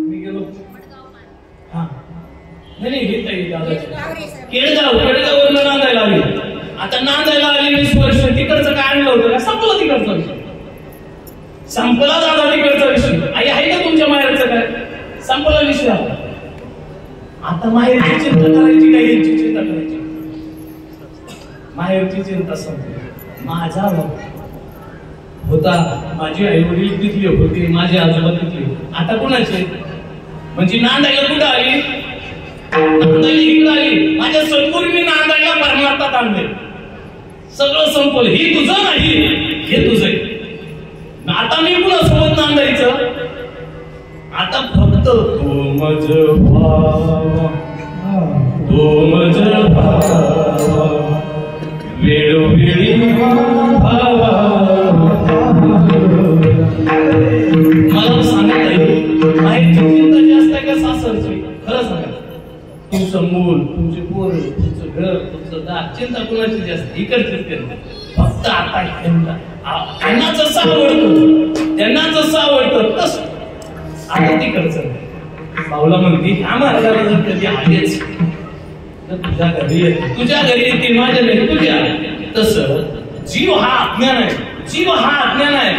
मी गेलो हा नाही हे ताई दादाची केडगाववरून नांदायला आली. आता नांदायला आली 20 वर्ष. तिकडचं काय आणलं होतं का संपला तिकडचा विषय. संपला दादा तिकडचा विषय. आई आहे का तुमच्या माहेरचं काय संपला विषय. आता माहेरची चिंता करायची काय यांची चिंता करायची. माहेरची चिंता संपली. माझा होता माझे आई वडील तिथले होते माझे आजोबा तिथले. आता कोणाचे म्हणजे नांदायला कुठं आली नांदायला इकडं आली. माझ्या सद्गुरूंनी नांदायला परमार्थात आणले. सगळं संपलं. ही तुझं नाही हे तुझं. आता मी कुणासोबत नांदायचं. आता फक्त तो मज भावा तो मज भावा वेळोवेळी भावा मला सांगा बाहेरची चिंता जास्त आहे का सासरची? खरं सांगा. तुमचं मूल, तुमचे पोरं, तुमचं घर, तुमचं दार, चिंता कुणाची जास्त? इकडचीच चिंता. फक्त आता त्यांना जसं आवडतं, त्यांना जसं आवडतं तसं आता तिकडचं. पावला म्हणते ह्या मार्गाला जर कधी आलेच तर तुझ्या घरी येते, तुझ्या घरी येते, माझ्या घरी तुझ्या. तसं जीव हा अज्ञान आहे, जीव हा अज्ञान आहे.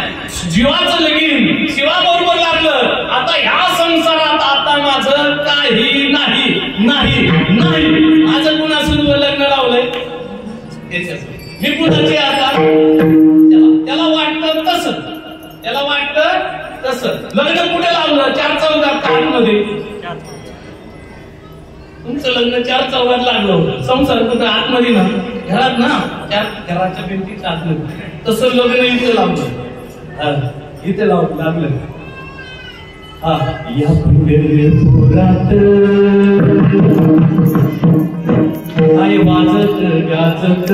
जीवाचं लगीन शिवाबरोबर लागलं. आता ह्या संसारात आता माझं काही नाही, नाही, नाही. माझं कुणासोबत लग्न लावलंय? मी कुणाचे आता? त्याला वाटतं तसं, त्याला वाटतं तसं. लग्न कुठे लावलं? 4 चौघात मध्ये. तुमचं लग्न 4 चौघात लागलं. संसार कुठं आतमध्ये ना, घरात ना, घराच्या भिंतीच्या आतमध्ये. तसं लग्न इथे लावलं, इथे लागलं. या पुढे पुरात काय वाजत गाजत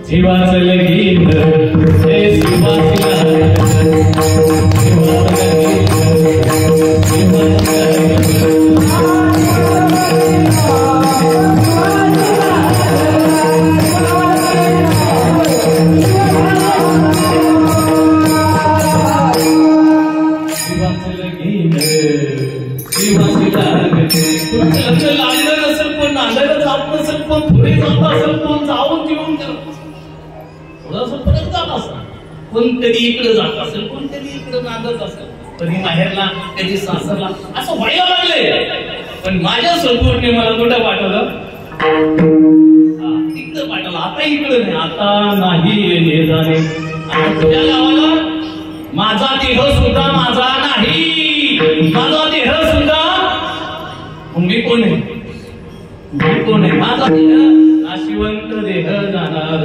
जीवाचं लगीन हे लागलं नसेल, पण नांदायला जात नसेल, पण पुढे जात असेल, पण जाऊन जेवून थोडंसं परत जात असेल, पण कधी इकडे जात असेल, पण कधी इकडे नांदत असेल, कधी माहेरला, कधी सासरला, असं व्हायला लागले. पण माझ्या सद्गुरूने मला कुठं पाठवलं? तिकडं पाठवलं. आता इकडे नाही, आता नाही येणे जाणे. तुझ्या गावाला माझा देह सुद्धा माझा नाही, माझा देह सुद्धा. मी कोण आहे? मी कोण आहे? माझा देह नाशिवंत देह जाणार.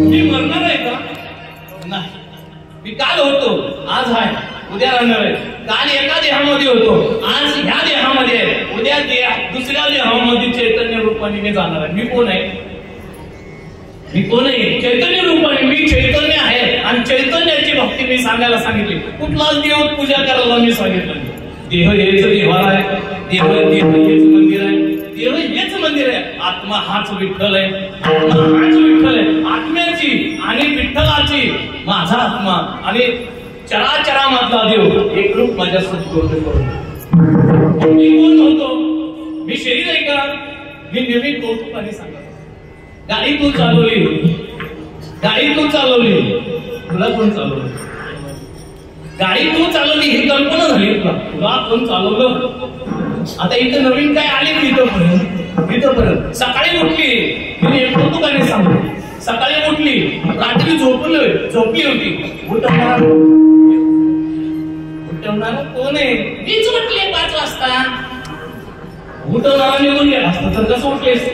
मी मरणार आहे का? नाही. मी काल होतो, आज आहे, उद्या राहणार आहे. काल एका देहामध्ये होतो, आज ह्या देहामध्ये आहे, उद्या दुसऱ्या देहामध्ये चैतन्य रूपाने मी जाणार आहे. मी कोण आहे? मी कोण आहे? चैतन्य रूपाने मी चैतन्य आहे. आणि चैतन्याची भक्ती मी सांगायला सांगितली. कुठलाच देव पूजा करायला मी सांगितलं. देह हेच देवाला आहे, देह हेच मंदिर आहे, देह हेच मंदिर आहे. आत्मा हाच विठ्ठल आहे, आत्मा हाच विठ्ठल आहे. आत्म्याची आणि विठ्ठलाची माझा आत्मा आणि चराचरामधला देव एक रूप माझ्या सद्गुरूने करून. मी कोण होतो? मी शरीर आहे का? मी नेहमी कौतुकाने सांगतो. गाडी तू चालवली, गाडी तू चालवली, तुला कोण चालवलं? गाडी तू चालवली ही कल्पना झाली तुला, तुला कोण चालवलं? आता इथं नवीन काय आले इथपर्यंत सकाळी उठली, मी कौतुकाने सांगतो. सकाळी उठली, रात्री झोपली होती. उठवणारा कोण आहे? मीच उठले 5 वाजता. उठवणारा निघून गेला असता तर कसं उठले असते?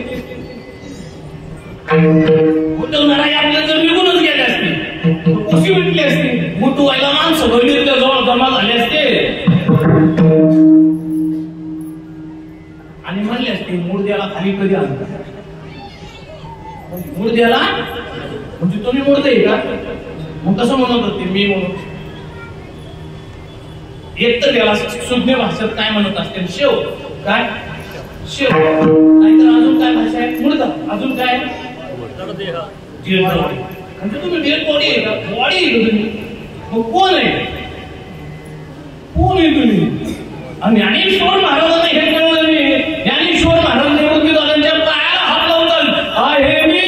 उठवणारा आपल्या जर निघूनच गेले असते, कशी उठली असते? उठवायला माणसं बहिणीतल्या जवळ जमा झाले असते आणि म्हणले असते मुर्द्याला खाली कधी आणता? मुर्द्याला म्हणजे तुम्ही मुर्दे का? मग कसं म्हणत होते? मी म्हणून. एक तर त्याला शुद्ध भाषेत काय म्हणत असते? शेव. काय शेव? नाहीतर अजून काय भाषा आहे? मुर्दा. अजून काय? म्हणजे तुम्ही डेड बॉडी आहे का? बॉडी आहे का तुम्ही? मग कोण आहे? कोण आहे तुम्ही? आणि ज्ञानेश्वर महाराजांना हे कळलं नाही. ज्ञानेश्वर महाराज निवृत्तीदारांच्या पायाला हात लावतात. आहे मी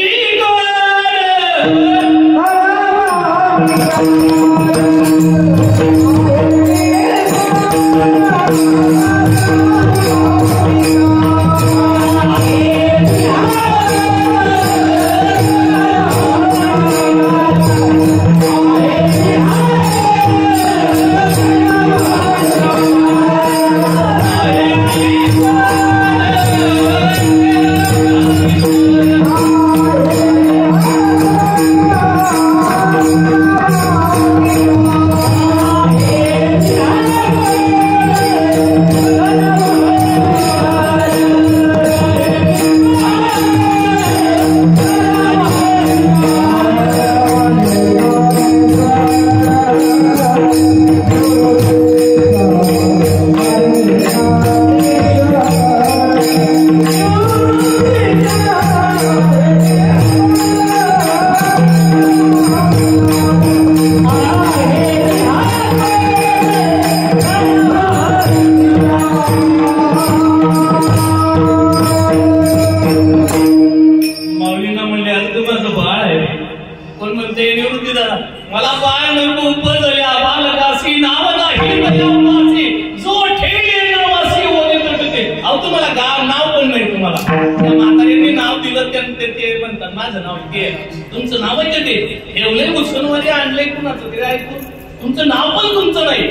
जोडीदार मला पाय नको उपजल्या बालकासी नाव नाही बजाववासी जो ठेवले नावासी ओले तुटते. अहो तुम्हाला गाव नाव पण नाही तुम्हाला. त्या म्हाताऱ्यांनी नाव दिलं ते म्हणतात माझं नाव ते तुमचं नाव आहे ते ठेवले मुसलमानी आणले कुणाचं ते ऐकून तुमचं नाव पण तुमचं नाही.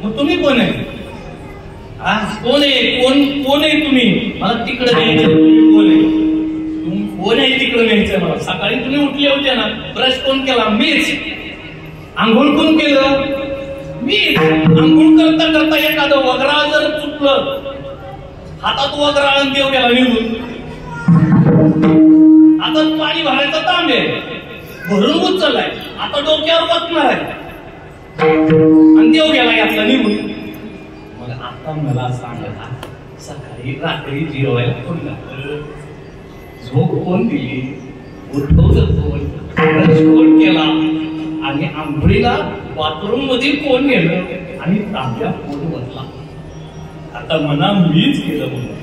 मग तुम्ही कोण आहे? कोण आहे कोण आहे तुम्ही? मला तिकडे न्यायचं. तुम्ही कोण आहे? कोण आहे तिकडे न्यायचंय मला. सकाळी तुम्ही उठले होते ना ब्रश कोण केला? मीच. आंघोळ कोण केलं? मी. आंघोळ करता करता एखादं वगराळ जर चुकलं हातात वगराळ देव गेला निघून. आता पाणी भरायचा तांबे भरून उचललाय आता डोक्यावर बसणार आहे आणि देव गेला यातला निघून. मग आता मला सांगा सकाळी रात्री जेवायला कोण लागतं? झोप कोण दिली? उठवलं कोण? ब्रश कोण केला? आणि आंघोळीला बाथरूम मध्ये कोण नेलं? आणि तांब्या कोण बसला? आता मना मीच केलं म्हणून.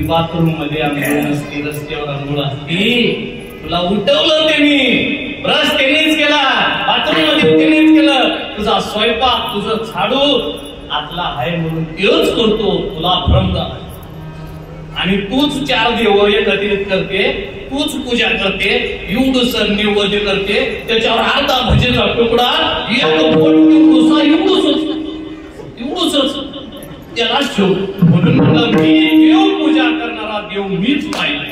बाथरूम मध्ये आंघोळ नसती रस्त्यावर आंघोळ असती तुला उठवलं त्यांनी ब्रश त्यांनीच केला बाथरूम मध्ये त्यांनीच केलं तुझा स्वयंपाक तुझं झाडू आतला आहे म्हणून तेच करतो तुला भ्रम झाला. आणि तूच 4 देव एकत्रित करते तूच पूजा करते एवढंसं नैवेद्य करते त्याच्यावर अर्धा भजेचा तुकडा एक बोट एवढंच त्याला ठेव म्हणून म्हणलं मी देव पूजा करणारा देव मीच पाहिजे.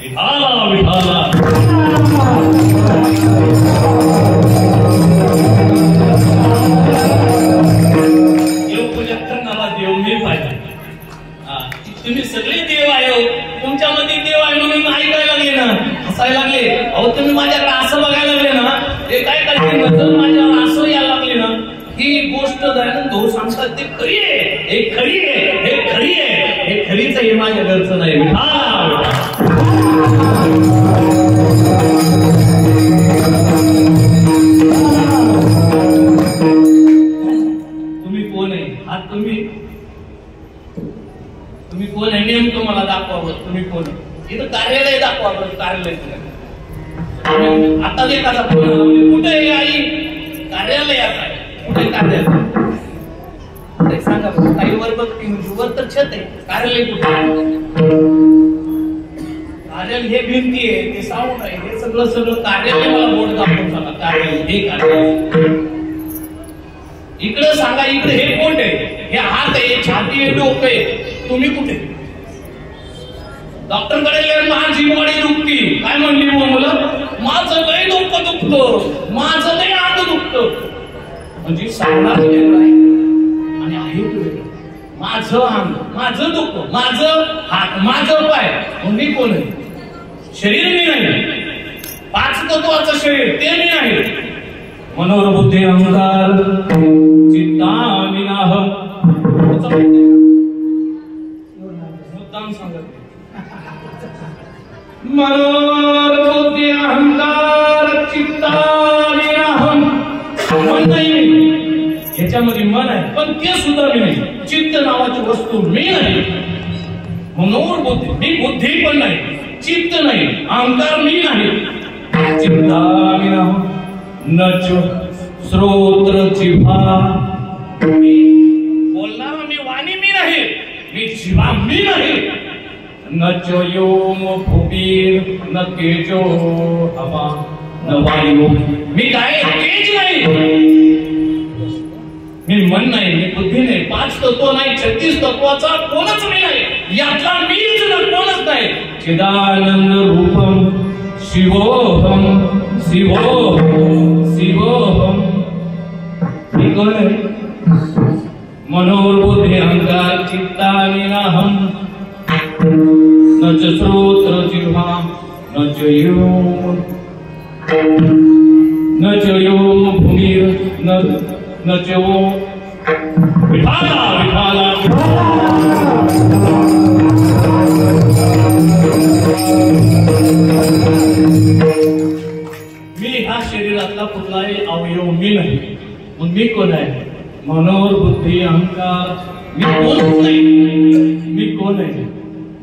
विठाला विठाला देव पूजा करणारा देव मी पाहिजे. तुम्ही सगळे देव आहे तुमच्यामध्ये देव आहे म्हणून ऐकायला लागले ना हसायला लागले. अहो तुम्ही माझ्याकडे असं बघायला लागले ना ते काय करते नजर माझ्यावर असं यायला लागले ना ही गोष्ट दयानंद भाऊ सांगतात ते खरी आहे हे खरी आहे हे खरी आहे हे खरीच आहे माझ्या घरचं नाही. तुम्ही कोण आहे? हा तुम्ही कोण आहे नेमकं मला दाखवावं. तुम्ही कोण आहे? इथं कार्यालय दाखवावं. कार्यालय आता एखादा फोन कुठे आहे आई? कार्यालयात आहे. कुठे कार्यालय सांगा काही वर बघती वर तर छत आहे. कार्यालय कुठे? कार्यालय हे भिंती आहे ते साऊंड आहे हे सगळं कार्यालय मला बोर्ड दाखवून सांगा. कार्यालय हे कार्यालय इकडे सांगा. इकडे हे कोण आहे? हे हात आहे छाती आहे डोकं आहे. तुम्ही कुठे? डॉक्टरकडे माझी बॉडी दुखती काय म्हणली मुलं? माझं लय डोकं दुखतं माझं लय अंग दुखतं म्हणजे सांगणार आणि आहे माझं अंग माझं दुखतं माझं हात माझं पाय. मी कोण आहे? शरीर मी नाही. 5 तत्वाचं शरीर ते मी आहे. मनोरबुद्धी अहंकार चित्तानिनाहम मुद्दाम सांगत मनोरबुद्धी अहंकार चित्तानिनाहम मन नाही ह्याच्यामध्ये मन आहे, पण ते सुद्धा मी नाही. चित्त नावाची वस्तू मी नाही. मनोर बुद्धी, मी बुद्धी पण नाही, चित्त नाही, अहंकार मी नाही. चित्ताविना न श्रोत्र जिव्हा, बोलणारा मी वाणी मी नाही, मी जिव्हा मी नाही. न चोयोम भूमीर न तेजो हवा न वायू, मी काय तेज नाही, मी मन नाही, मी बुद्धी नाही, 5 तत्व नाही, 36 तत्वाचा कोणच मी नाही, यातला मीच कोणच नाही. चिदानंद रूपम शिवोहम शिवोहम शिवोहम. मी कोण आहे? मनोर्बुद्धि अहंकार चित्तानिनाहम न च श्रोत्र जिह्वा न च योम न च योम भूमिर न च वो विभाला विभाला. मी ह्या शरीरातला कुठलाही अवयव मी नाही. मग मी कोण आहे? मनोर बुद्धी अहंकार मी कोणच नाही. मी कोण आहे?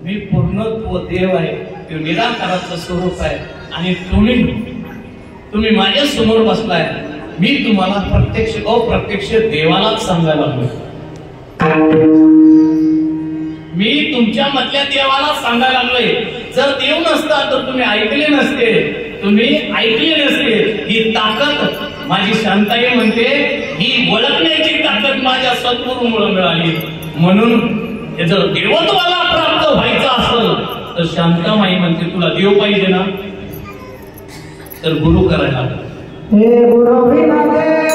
मी पूर्णत्व देव आहे, ते निराकाराचं स्वरूप आहे. आणि तुम्ही माझ्या समोर बसलाय, मी तुम्हाला प्रत्यक्ष अप्रत्यक्ष देवालाच सांगायला लागलो. मी तुमच्या मधल्या देवाला सांगायला लागलोय. जर देव नसता तर तुम्ही ऐकले नसते, तुम्ही ऐकले नसते. ही ताकद माझी शांताई म्हणते, ही ओळखण्याची ताकद माझ्या सद्गुरूमुळे मिळाली. म्हणून जर देवत्वाला प्राप्त व्हायचं असेल तर शांतामाई म्हणते, तुला देव पाहिजे ना, तर गुरु करायला. हे गुरु विना देव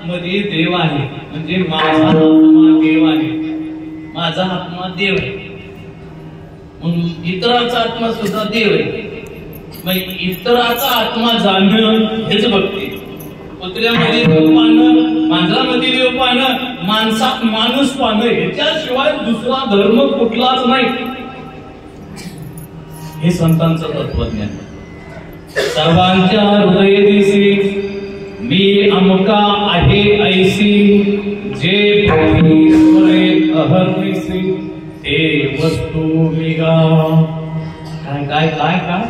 मध्ये देव आहे, म्हणजे माझा आत्मा देव आहे, माझा आत्मा देव आहे. मग इतराचा आत्मा सुद्धा देव आहे. मग इतराचा आत्मा जाणणं हेच भक्ती. कुत्र्यामध्ये देव पाहणं, मांजरामध्ये देव पाहणं, माणसात माणूस पाहणं, ह्याच्याशिवाय दुसरा धर्म कुठलाच नाही. हे संतांचं तत्वज्ञान. सर्वांच्या हृदय दिसी मी अमुका आहे ऐसी, जे अहर्निसी ते वस्तू निगा. काय काय काय काय?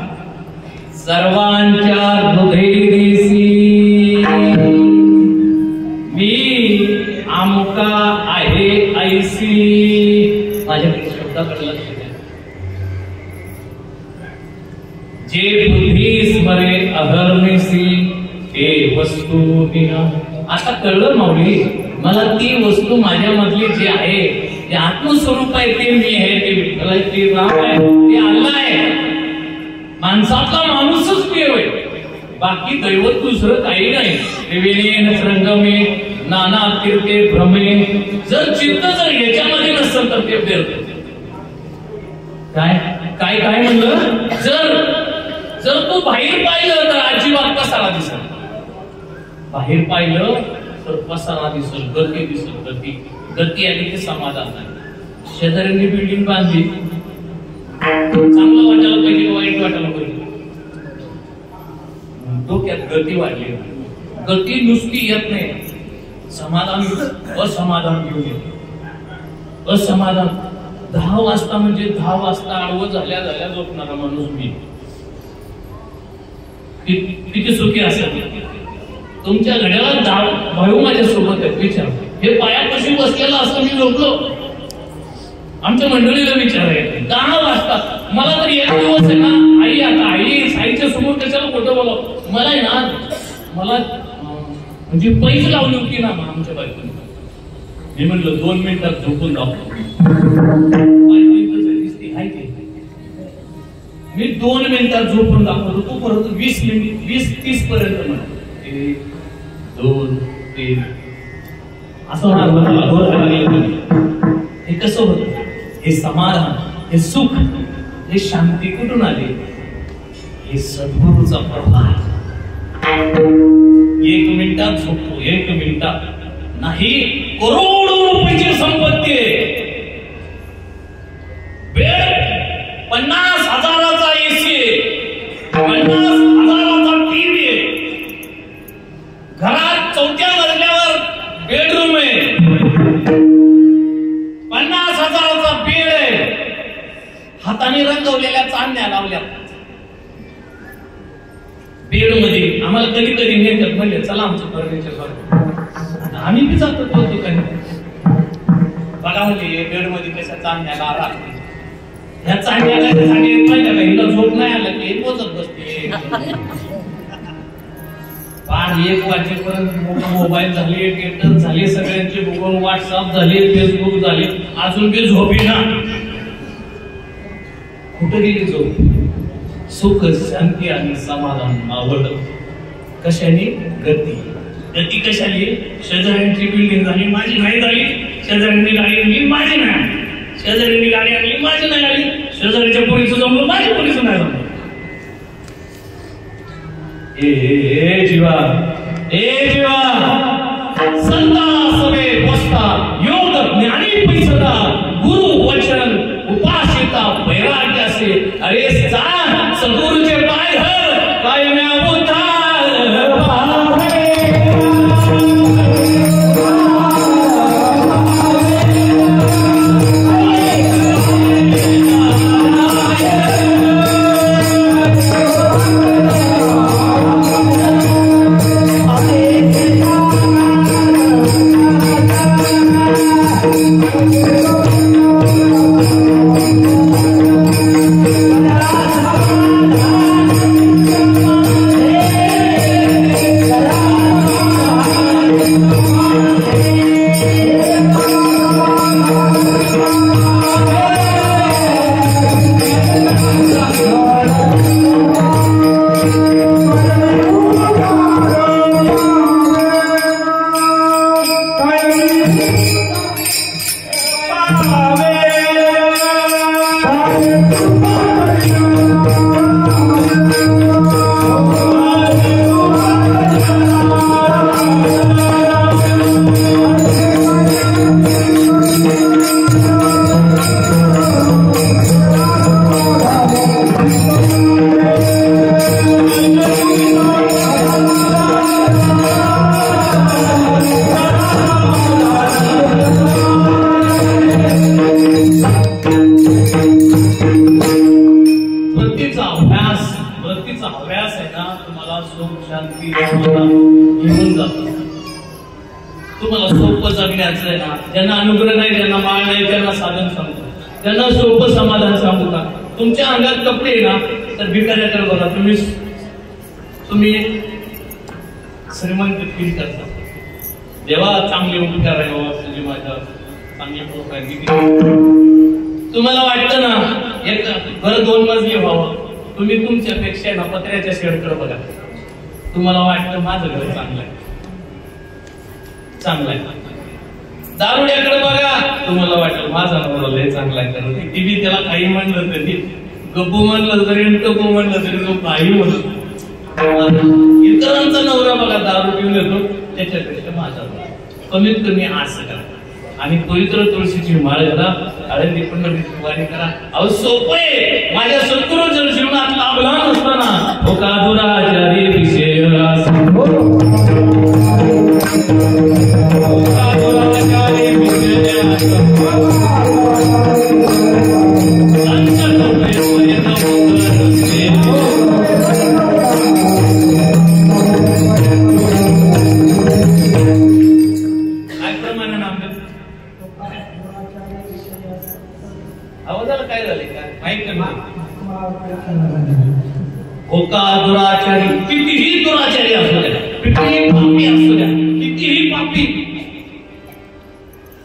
सर्वांच्या हृदय दिसी मी अमुका आहे ऐसी. माझ्या शब्दाकडे लक्ष द्या. जे बुद्धी स्मरे अहर्निसी ते वस्तू निहा. आता कळलं माऊली मला ती वस्तू माझ्या मधली जी आहे ते आत्मस्वरूप आहे ते मी आहे ते विठ्ठल आहे ते राम आहे ते अल्लाह आहे. माणसातला माणूसच मी होय बाकी दैवत दुसरं काही नाही. त्रिवेणी रंगमे नाना तीर्थे भ्रमे. जर चित्त जर याच्यामध्ये नसेल तर ते व्यर्थ. काय काय काय म्हणलं जर तू बाहेर पाहिलं तर अजिबात पसारा दिसल. बाहेर पाहिलं तर पसारा दिसल गती दिसल. गती आली की समाधान नाही. शेजाऱ्यांनी बिल्डिंग बांधली चांगलं वाटायला पाहिजे वाईट वाटायला पाहिजे. डोक्यात गती वाढली. गती नुसती येत नाही समाधान असमाधान घेऊन येत. असमाधान 10 वाजता म्हणजे 10 वाजता आडवं झाल्या झोपणारा माणूस मी किती सुखी असेल. तुमच्या घड्याला भाऊ माझ्या सोबत आहे विचार. हे पायापाशी बसलेला असं मी झोपलो. आमच्या मंडळीला विचार आहे 10 वाजता. मला तर एक दिवस आहे ना आई आता आईच्या समोर कशाला खोटं बोला. मला आहे ना मला म्हणजे पैसे लावली होती ना आमच्या बायकोने. मी म्हणलं 2 मिनिटात झोपून दाखवतो. मी 2 मिनिटात झोपून दाखवतो. तू परत 20 मिनिट 20-30 पर्यंत म्हणतो 1 2 3 असं होणार. हे कसं होत. हे समाधान हे सुख हे शांती कुठून आली. हे सद्गुरूचा प्रभाव. 1 मिनिटात झोपतो 1 मिनिटात नाही. करोडो रुपयाची संपत्ती आहे. बेड 50,000चा एसी 50,000चा टीव्ही आहे. घरात 4थ्या मजल्यावर बेडरूम आहे. 50,000चा बेड आहे. हाताने रंगवलेल्या चांदण्या लावल्या बेड मध्ये. आम्हाला कधी कधी नेतात म्हणजे चला आमचं फर्निचर आम्ही बी जातो काही बघा म्हणजे बेड मध्ये कशा चांदण्या लावला. ह्या चांगल्या हिला झोप नाही आलं की पोचत बसते. 1 वाजेपर्यंत मोबाईल झाले टेटस झाले सगळ्यांचे गुगल व्हॉट्सअप झाले फेसबुक झाले अजून बी झोपी ना. कुठं गेली झोप. सुख शांती आणि समाधान आवड कशाने गती कशाने. शेजाऱ्यांची बिल्डिंग झाली माझी नाही झाली. शेजाऱ्यांनी गाडी आणली माझी नाही. शेजाऱ्यांनी गाडी आणली माझी नाही आली. शेजारीच्या पोरीचं जमलं माझ्या पोरीचं नाही जमलं. ए जीवा संता सवे बसता योग ज्ञानी पैसदा गुरु वचन उपासिता वैराग्य असे. अरे जा सद्गुरूचे पाय धर कायम्या बुद्धा. तुम्हाला सोपं जगण्याचं आहे ना. ज्यांना अनुग्रह नाही ज्यांना माळ नाही त्यांना साधन सांगतो. त्यांना सोपं समाधान सांगू का. तुमच्या अंगात कपडे ना तर भिकाऱ्याकडे बघा, तुम्ही श्रीमंत फील करता. देवा चांगले उपकार आहे बाबा तुझी माझ्या चांगली प्रोफाईल. तुम्हाला वाटतं ना एक घर 2 मजली व्हावं, तुम्ही तुमच्यापेक्षा ना पत्र्याच्या शेडकडे बघा. तुम्हाला वाटतं माझं घर चांगलं आहे. दारुड्याकडे बघा, तुम्हाला वाटतं माझा नवरा लय चांगला आहे. कारण ती त्याला काही म्हणलं तरी, गप्पू म्हणलं तरी, टप्पू म्हणलं तरी तो काही म्हणतो. इतरांचा नवरा बघा दारू पिऊन येतो, त्याच्यापेक्षा माझा कमीत कमी असं करा. आणि पवित्र तुळशीची माळ घाला, हळदी पंढरीची वारी करा. अहो सोपं आहे. माझ्या सद्गुरूच्या जीवनात लाभला नसताना हो का दुराचारी विषय काय झाले का माहित नाही. होका दुराचारी, कितीही दुराचारी असू द्या, कितीही पापी असू द्या, कितीही पापी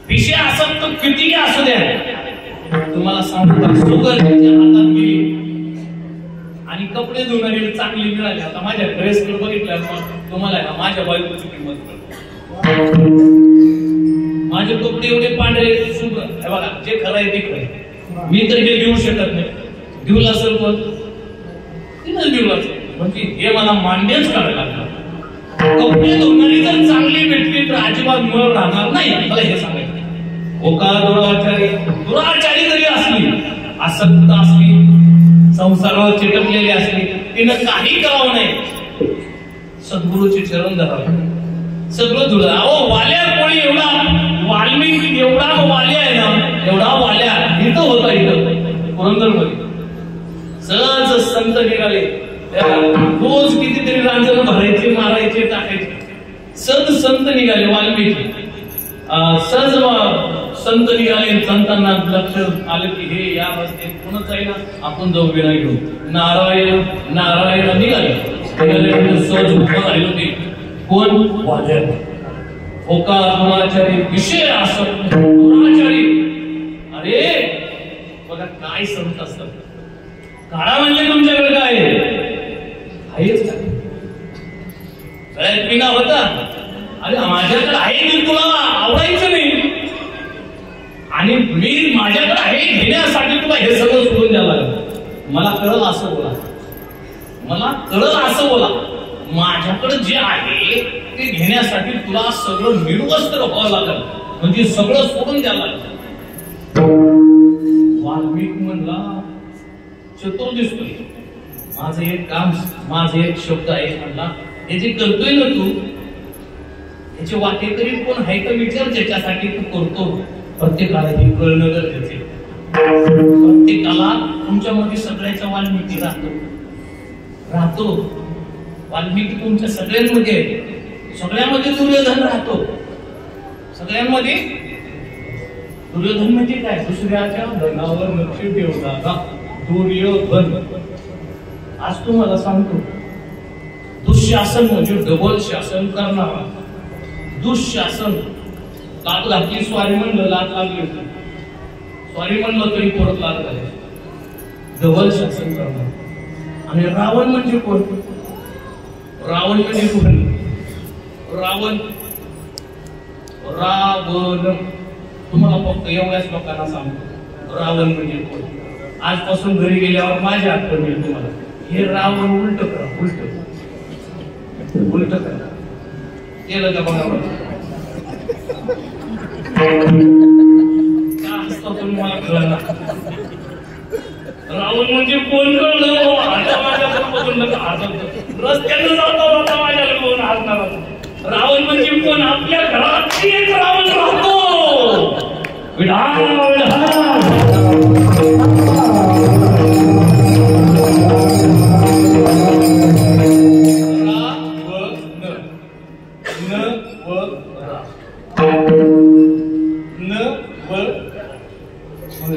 विषय असत तर कितीही असू द्या, तुम्हाला सांगू का सुगंध त्याच्या हातात गेली आणि कपडे धुणारी चांगली मिळाली. आता माझ्या ड्रेसकडे बघितल्यावर तुम्हाला ना माझ्या बायकोची किंमत कळते. माझे कपडे एवढे पांढरे शुभ्र, हे बघा जे खरं आहे ते खरं. मी तर हे देऊ शकत नाही. देऊला असेल पण तिनंच देऊला म्हणजे हे मला मान्यच करायला लागलं. कपडे धुणारी जर चांगली भेटली तर अजिबात मळ राहणार नाही. मला हे सांगायचं. होका दुराचारी जरी असली, आसक्त असली, संसारावर चिटकलेली असली, तिनं काही करावं नाही. सद्गुरूची चरण धरावे, सगळं धुळं. अहो वाल्या कोणी एवढा वाल्मिकी एवढा वाल्या आहे ना, एवढा वाल्या इथं होता, इथं पुरंदर मध्ये सहज संत निघाले. रोज कितीतरी रांजण भरायचे, मारायचे, टाकायचे. सहज संत निघाले वाल्मिकी. सहज संत निघाले. संतांना लक्ष आलं की हे या रस्त्यात कोणच आहे ना, आपण जाऊ विना घेऊ. नारायण नारायण निघाले. सहज उभं राहिलो ते कोण वाल्या. होका दुराचारी विषय असत दुराचारी. अरे बघा काय संत असतात. काळा म्हणजे तुमच्याकडे काय आहेच का? गळ्यात पिना होता, अरे माझ्याकडे आहे मी तुला आवडायचं नाही, आणि मी माझ्याकडे आहे घेण्यासाठी तुला हे सगळं सोडून द्यायला लागलं. मला कळलं असं बोला, मला कळलं असं बोला. माझ्याकडे जे आहे ते घेण्यासाठी तुला सगळं निर्वस्त्र व्हावं लागलं, म्हणजे सगळं सोडून द्यायला लागलं. वाल्मिकी म्हणला चतुर दिसतोय, माझं एक काम, माझं एक शब्द आहे म्हणला, हे जे करतोय ना तू, याचे वाटेकरी कोण आहे का विचार, ज्याच्यासाठी तू करतो. प्रत्येकाला हे कळणं गरजेचे. प्रत्येकाला तुमच्यामध्ये सगळ्याच्या वाल्मिकी राहतो. वाल्मिकी तुमच्या सगळ्यांमध्ये, सगळ्यामध्ये दुर्योधन राहतो. सगळ्यांमध्ये दुर्योधन म्हणजे काय? दुसऱ्याच्या धनावर लक्ष ठेवणारा दुर्योधन. आज तुम्हाला सांगतो, दुःशासन म्हणजे डबल शासन करणारा. दुःशासन. लात लागली स्वारी म्हणलं, लात लागली स्वारी म्हणलं तरी परत लात झाले. डबल शासन करणार. आणि रावण म्हणजे कोण? रावण म्हणजे कोण? रावण तुम्हाला फक्त एवढ्याच लोकांना सांगतो, रावण म्हणजे कोण. आजपासून घरी गेल्यावर माझ्या आठवण येईल तुम्हाला. हे रावण उलट करा, उलट करा. केलं का बघा. तुम्हाला कळलं ना रावण म्हणजे कोण? कळलं. आता माझ्याकडे बघून रस्त्यानं जातो, आता माझ्याकडे बघून हसणार. रावण म्हणजे कोण? आपल्या घरात एक रावण राहतो.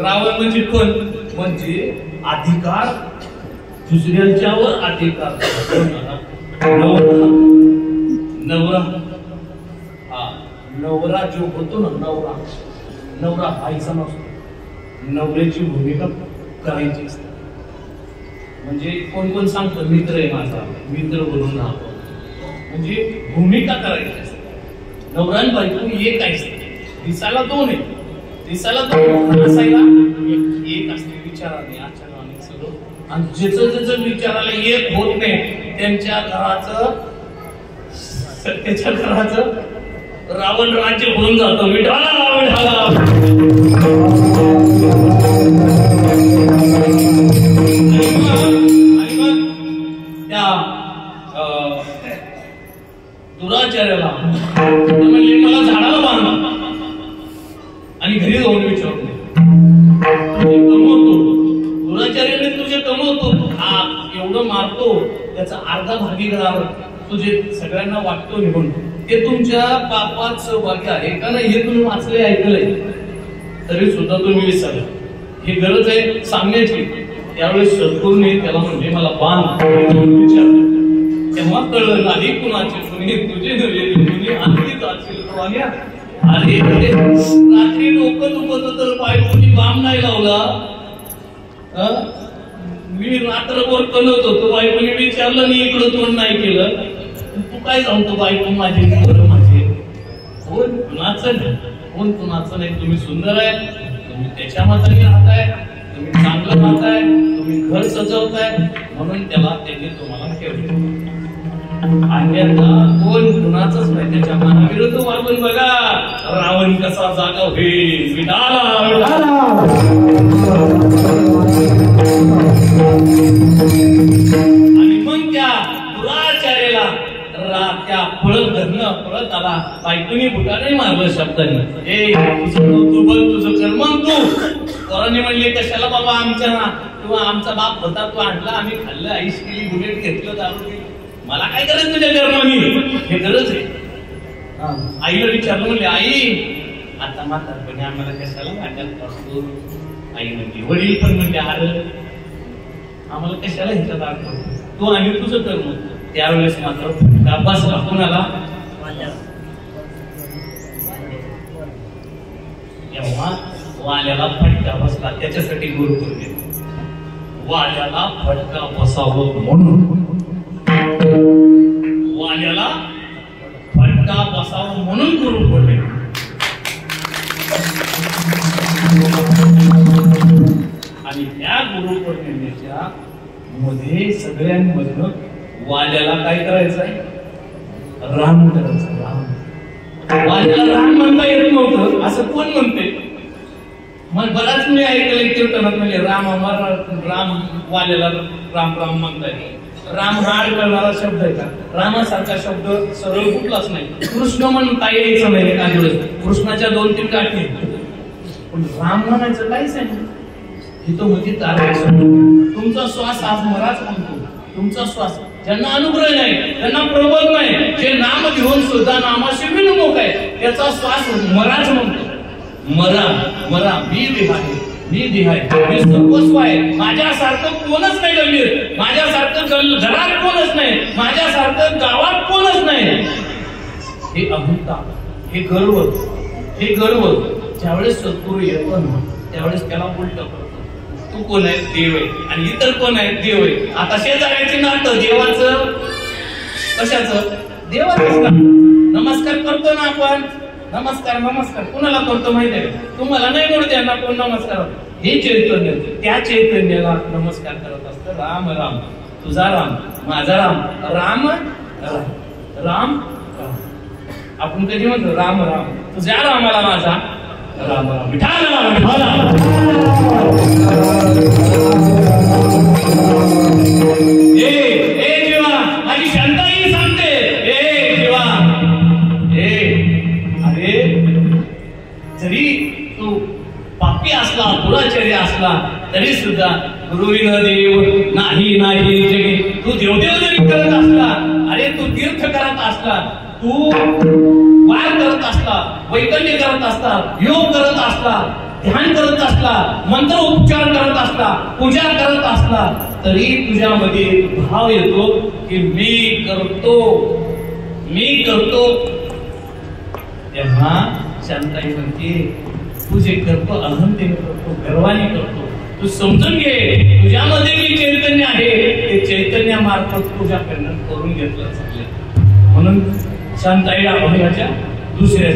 रावण म्हणजे कोण? म्हणजे अधिकार दुसऱ्याच्यावर अधिकार. नवरा हा नवरा जो होतो ना, नवरा आईचा नसतो. नवऱ्याची भूमिका करायची असते. म्हणजे कोण कोण सांगतो मित्र आहे माझा, मित्र बोलून राहतो, म्हणजे भूमिका करायची असते. नवरा आणि बायको एक असते. दिसायला दोन आहे, दिसायला दोन, असायला एक असते. विचाराने आचरणाने सगळं. आणि ज्याचं विचाराला एक होत नाही त्याच्या घराचं रावण राज्य होऊन जातं. विठाला विठाला. त्या दुराचार्याला म्हणले मला झाडाला बांधा आणि घरी जाऊन विचारतो कमवतो. दुराचार्याने तुझे कमवतो, हा एवढं मारतो, त्याचा अर्धा भागीदार तुझे सगळ्यांना वाटतो निघून. ते तुमच्या पापाचं वाक्य आहे का नाही हे तुम्ही वाचले ऐकलंय, तरी सुद्धा तुम्ही विसरला. ही गरज आहे सांगण्याची. त्यावेळेस सद्गुरूने त्याला म्हणजे मला बांध विचारलं. तेव्हा कळलं नाही कुणाचे कुणी तुझे नव्हे कुणी आणखीच असेल. अरे रात्री डोकं दुखत तर बायकोनी बाम नाही लावला. मी रात्रभर कळत होतो, बायकोने विचारलं नाही, इकडं तोंड नाही केलं. तू काय सांगतो बायको माझे बरं माझे. कोण कुणाचं नाही, कोण कुणाचं नाही. तुम्ही सुंदर आहे, तुम्ही त्याच्या मताने राहताय, तुम्ही चांगलं राहताय, तुम्ही घर सजवताय, म्हणून त्याला त्यांनी तुम्हाला ठेवलं. अन्यथा कोण कुणाचंच नाही. त्याच्या मनाविरुद्ध वागून बघा, रावण कसा जागा होईल. आणि मग त्या दुराचार्याला त्या पळत धरणं पळत आला. बायकोनी बुटाने मारलं शब्दाने. तू बघ तुझं कर्म तू. पोराने म्हणले कशाला बाबा आमच्या किंवा आमचा बाप होता तो आणला, आम्ही खाल्लं, आईस केली, बुलेट घेतलं, दारू केली, मला काय करायचं तुझ्या कर्मानी. हे गरज आहे. आईला विचारलं म्हणले आई आता म्हातारपणी आम्हाला कशाला भांडत असतो. आई म्हणते वडील पण म्हणते अरे आम्हाला कशाला ह्याच्यात आठवतो तो आणि तुझं कर्म. त्यावेळेस मात्र फटका बसला. कोणाला? तेव्हा वाल्याला फटका बसला. त्याच्यासाठी गुरुपौर्णिमा. वाल्याला फटका बसावं म्हणून, वाल्याला फटका बसावं म्हणून गुरुपौर्णिमा. आणि त्या गुरुपौर्णिमेच्या मध्ये सगळ्यांमधनं वाल्याला काय करायचंय? राम करायचं. राम. वाल्याला राम म्हणता येत नव्हतं असं कोण म्हणते? मग बराच मी ऐकलं कीर्तनात म्हणजे राम अमर राम वाल्याला राम राम म्हणताय. राम हा करणारा शब्द आहे का? रामासारखा शब्द सरळ कुठलाच नाही. कृष्ण म्हणता यायचं नाही एखाद्या वेळेस. कृष्णाच्या 2-3 गाठी, पण राम म्हणायचं काहीच नाही. तिथं म्हणजे तुमचा श्वास आज मराच म्हणतो. तुमचा श्वास ज्यांना अनुग्रह नाही, ज्यांना प्रबोध नाही, जे नाम घेऊन सुद्धा नामाशी विनमुख आहे, त्याचा श्वास मराच म्हणतो. मरा मरा मी देह आहे, मी देह आहे, मी सर्वस्व आहे. माझ्यासारखं कोणच नाही गल्लीत, माझ्यासारखं घरात कोणच नाही, माझ्यासारखं गावात कोणच नाही. हे अहंता, हे गर्व, हे गर्व ज्यावेळेस सद्गुरू येतो ना त्यावेळेस त्याला उलट करतो. तू कोण आहे? देव आहे. आणि इतर कोण आहे? देव आहे. आता शेजाऱ्याची नातं देवाचं कशाचं? देवाचंच ना. नमस्कार करतो ना आपण. नमस्कार नमस्कार कुणाला करतो माहिती आहे? तुम्हाला नाही म्हणून त्यांना कोण नमस्कार. हे चैतन्य, त्या चैतन्याला नमस्कार करत असतं. राम राम, तुझा राम, माझा राम, राम राम राम. आपण कधी म्हणतो राम राम, तुझ्या रामाला माझा राम राम. विठाला विठाला. ए जीवा, माझी शांताई सांगते. ए जीवा, अरे जरी तू पापी असला, दुराचारी असला, तरी सुद्धा गुरुविन देव नाही नाही जगी. तू देवदेव जरी करत असला, अरे तू तीर्थ करत असला, तू वार करत असला, वैकल्य करत असला, योग करत असला, ध्यान करत असला, मंत्र उपचार करत असला, पूजा करत असला, तरी तुझ्यामध्ये भाव येतो की मी करतो. तेव्हा शांताई म्हणते तू जे करतो अहंतेने करतो, गर्वाने करतो. तू समजून घे तुझ्यामध्ये जे चैतन्य आहे ते चैतन्यामार्फत तुझ्याकडनं करून घेतलं चाललं. म्हणून शांताई अभंगाच्या दुसऱ्या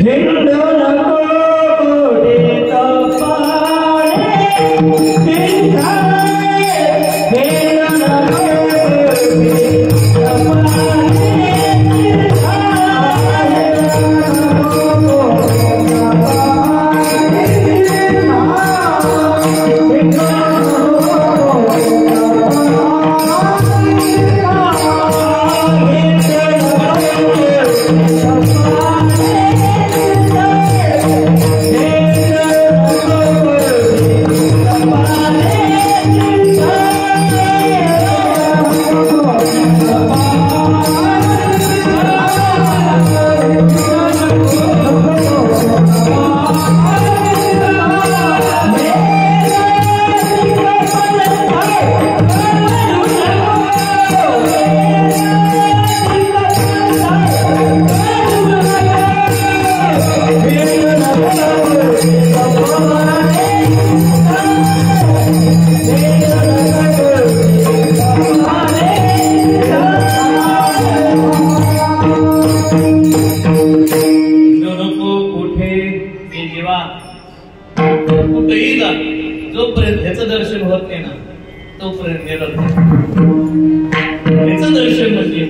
कुठेही जा, जोपर्यंत ह्याचं दर्शन होत नाही ना तोपर्यंत ह्याचं दर्शन म्हणजे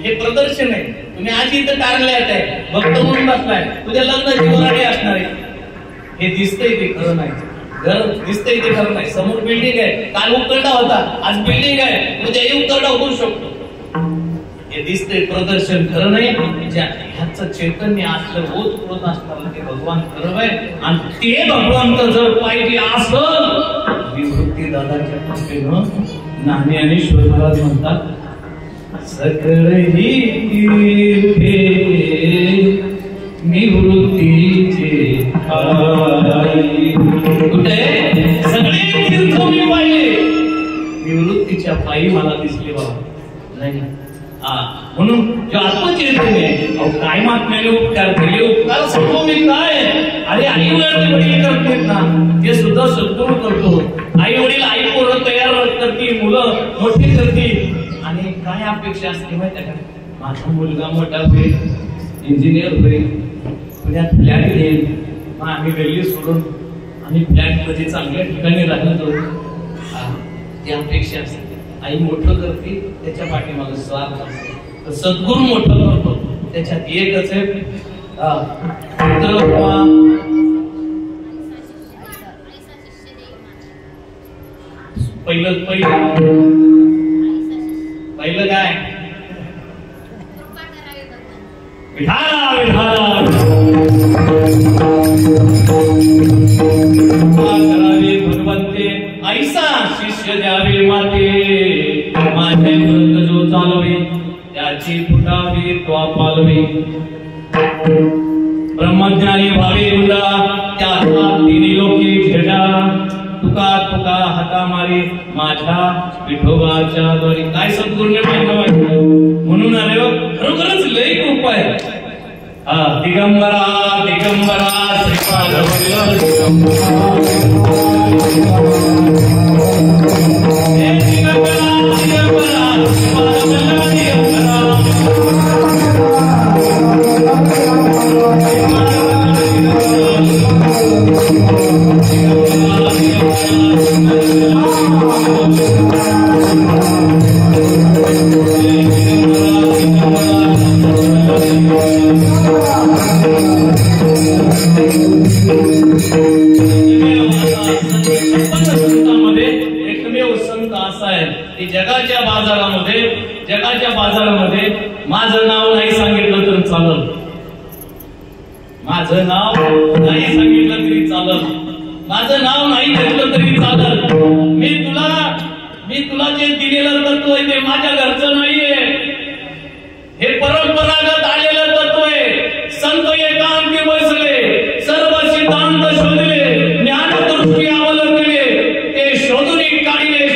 हे प्रदर्शन आहे. तुम्ही आज इथं टारल्यात आहे, भक्त म्हणून बसलाय, उद्या लग्नाची वराडी असणार आहे. हे दिसतंय ते खरं नाही, घर दिसतंय ते खरं नाही. समोर बिल्डिंग आहे, काल उकरडा होता, आज बिल्डिंग आहे, उद्याही उकरडा होऊ शकतो. हे दिसतंय प्रदर्शन खरं नाही. ह्याचं चैतन्य असलं ओतप्रोत असताना ते भगवान खरं आहे. आणि ते भगवंत जर पाहिजे असं विवृत्ती दादाच्या कृपेनं ज्ञानेश्वर महाराज म्हणतात सकळ ही तीर्थे निवृत्तीचे कुठे सगळे तीर्थ मी पाहिले, निवृत्तीच्या पायी मला दिसले बाबा. नाही म्हणून जो आत्मचैतन्य आहे, काय महात्म्याने उपकार केले, उपकार सर्व मी काय. अरे आई वडील करतात ना, ते सुद्धा सद्गुरू करतो. आई वडील आई पोरं तयार करतील, मुलं मोठी करतील. आणि काय अपेक्षा असते माहिती का, माझा मुलगा मोठा होईल, इंजिनियर होईल, पुण्यात फ्लॅट घेईल, मग आम्ही गल्ली सोडून आम्ही फ्लॅट मध्ये चांगल्या ठिकाणी राहतो. ती अपेक्षा असते. आई मोठं करते त्याच्या पाठीमागे स्वार्थ असतो, सद्गुरू मोठं करतो त्याच्यात एकच आहे पहिलं काय करावे भगवंते ऐसा शिष्य द्यावे माते, माझे व्रत जो चालवे त्याची फुटावे तो पालवे. ब्रह्मज्ञानी व्हावे मुला त्याचा तिन्ही लोकी झेडा, तुका तुका हाता मारे माझ्या विठोबाच्या द्वारे. काय सद्गुरूने माहिती म्हणून अरे खरोखरच लय कृपा आहे. दिगंबरा दिगंबरा श्रीपाद जगाच्या बाजारामध्ये माझं नाव नाही सांगितलं तर चालल, माझं नाव नाही सांगितलं तरी चालल, माझं नाव नाही घेतलं तरी चालल. मी तुला जे दिलेलं तत्व आहे ते माझ्या घरचं नाहीये, हे परंपरागत आलेलं तत्व आहे. संत एकांती बसले, सर्व सिद्धांत शोधले, ज्ञानदृष्टी अवलंबिले, ते शोधून काढले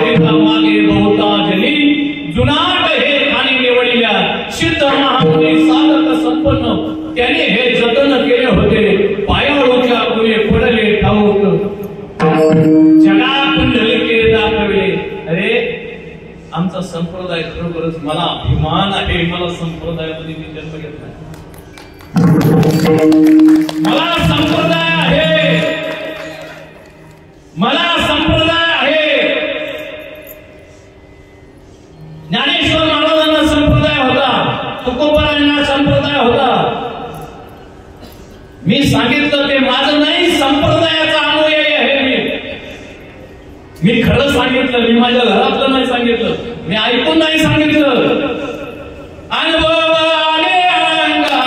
वेदिका मागे बहुताजनी जुनाट हे खाणी निवडिल्या सिद्ध महामुनी साधक संपन्न त्याने हे जतन केले होते पायाळूच्या गुणे पडले ठाऊक जगा कुंडलिके दाखविले. अरे आमचा संप्रदाय खरोखरच मला अभिमान आहे. मला संप्रदायामध्ये मी जन्म घेतला. मला संप्रदाय आहे. मला संप्रदाय आहे. ज्ञानेश्वर महाराजांना संप्रदाय होता. तुकोबारायांना संप्रदाय होता. मी सांगितलं ते माझं नाही, संप्रदायाचा अनुयायी आहे. मी खरं सांगितलं. मी माझ्या घरातलं नाही सांगितलं. मी ऐकून नाही सांगितलं. अनुभव आले अंगा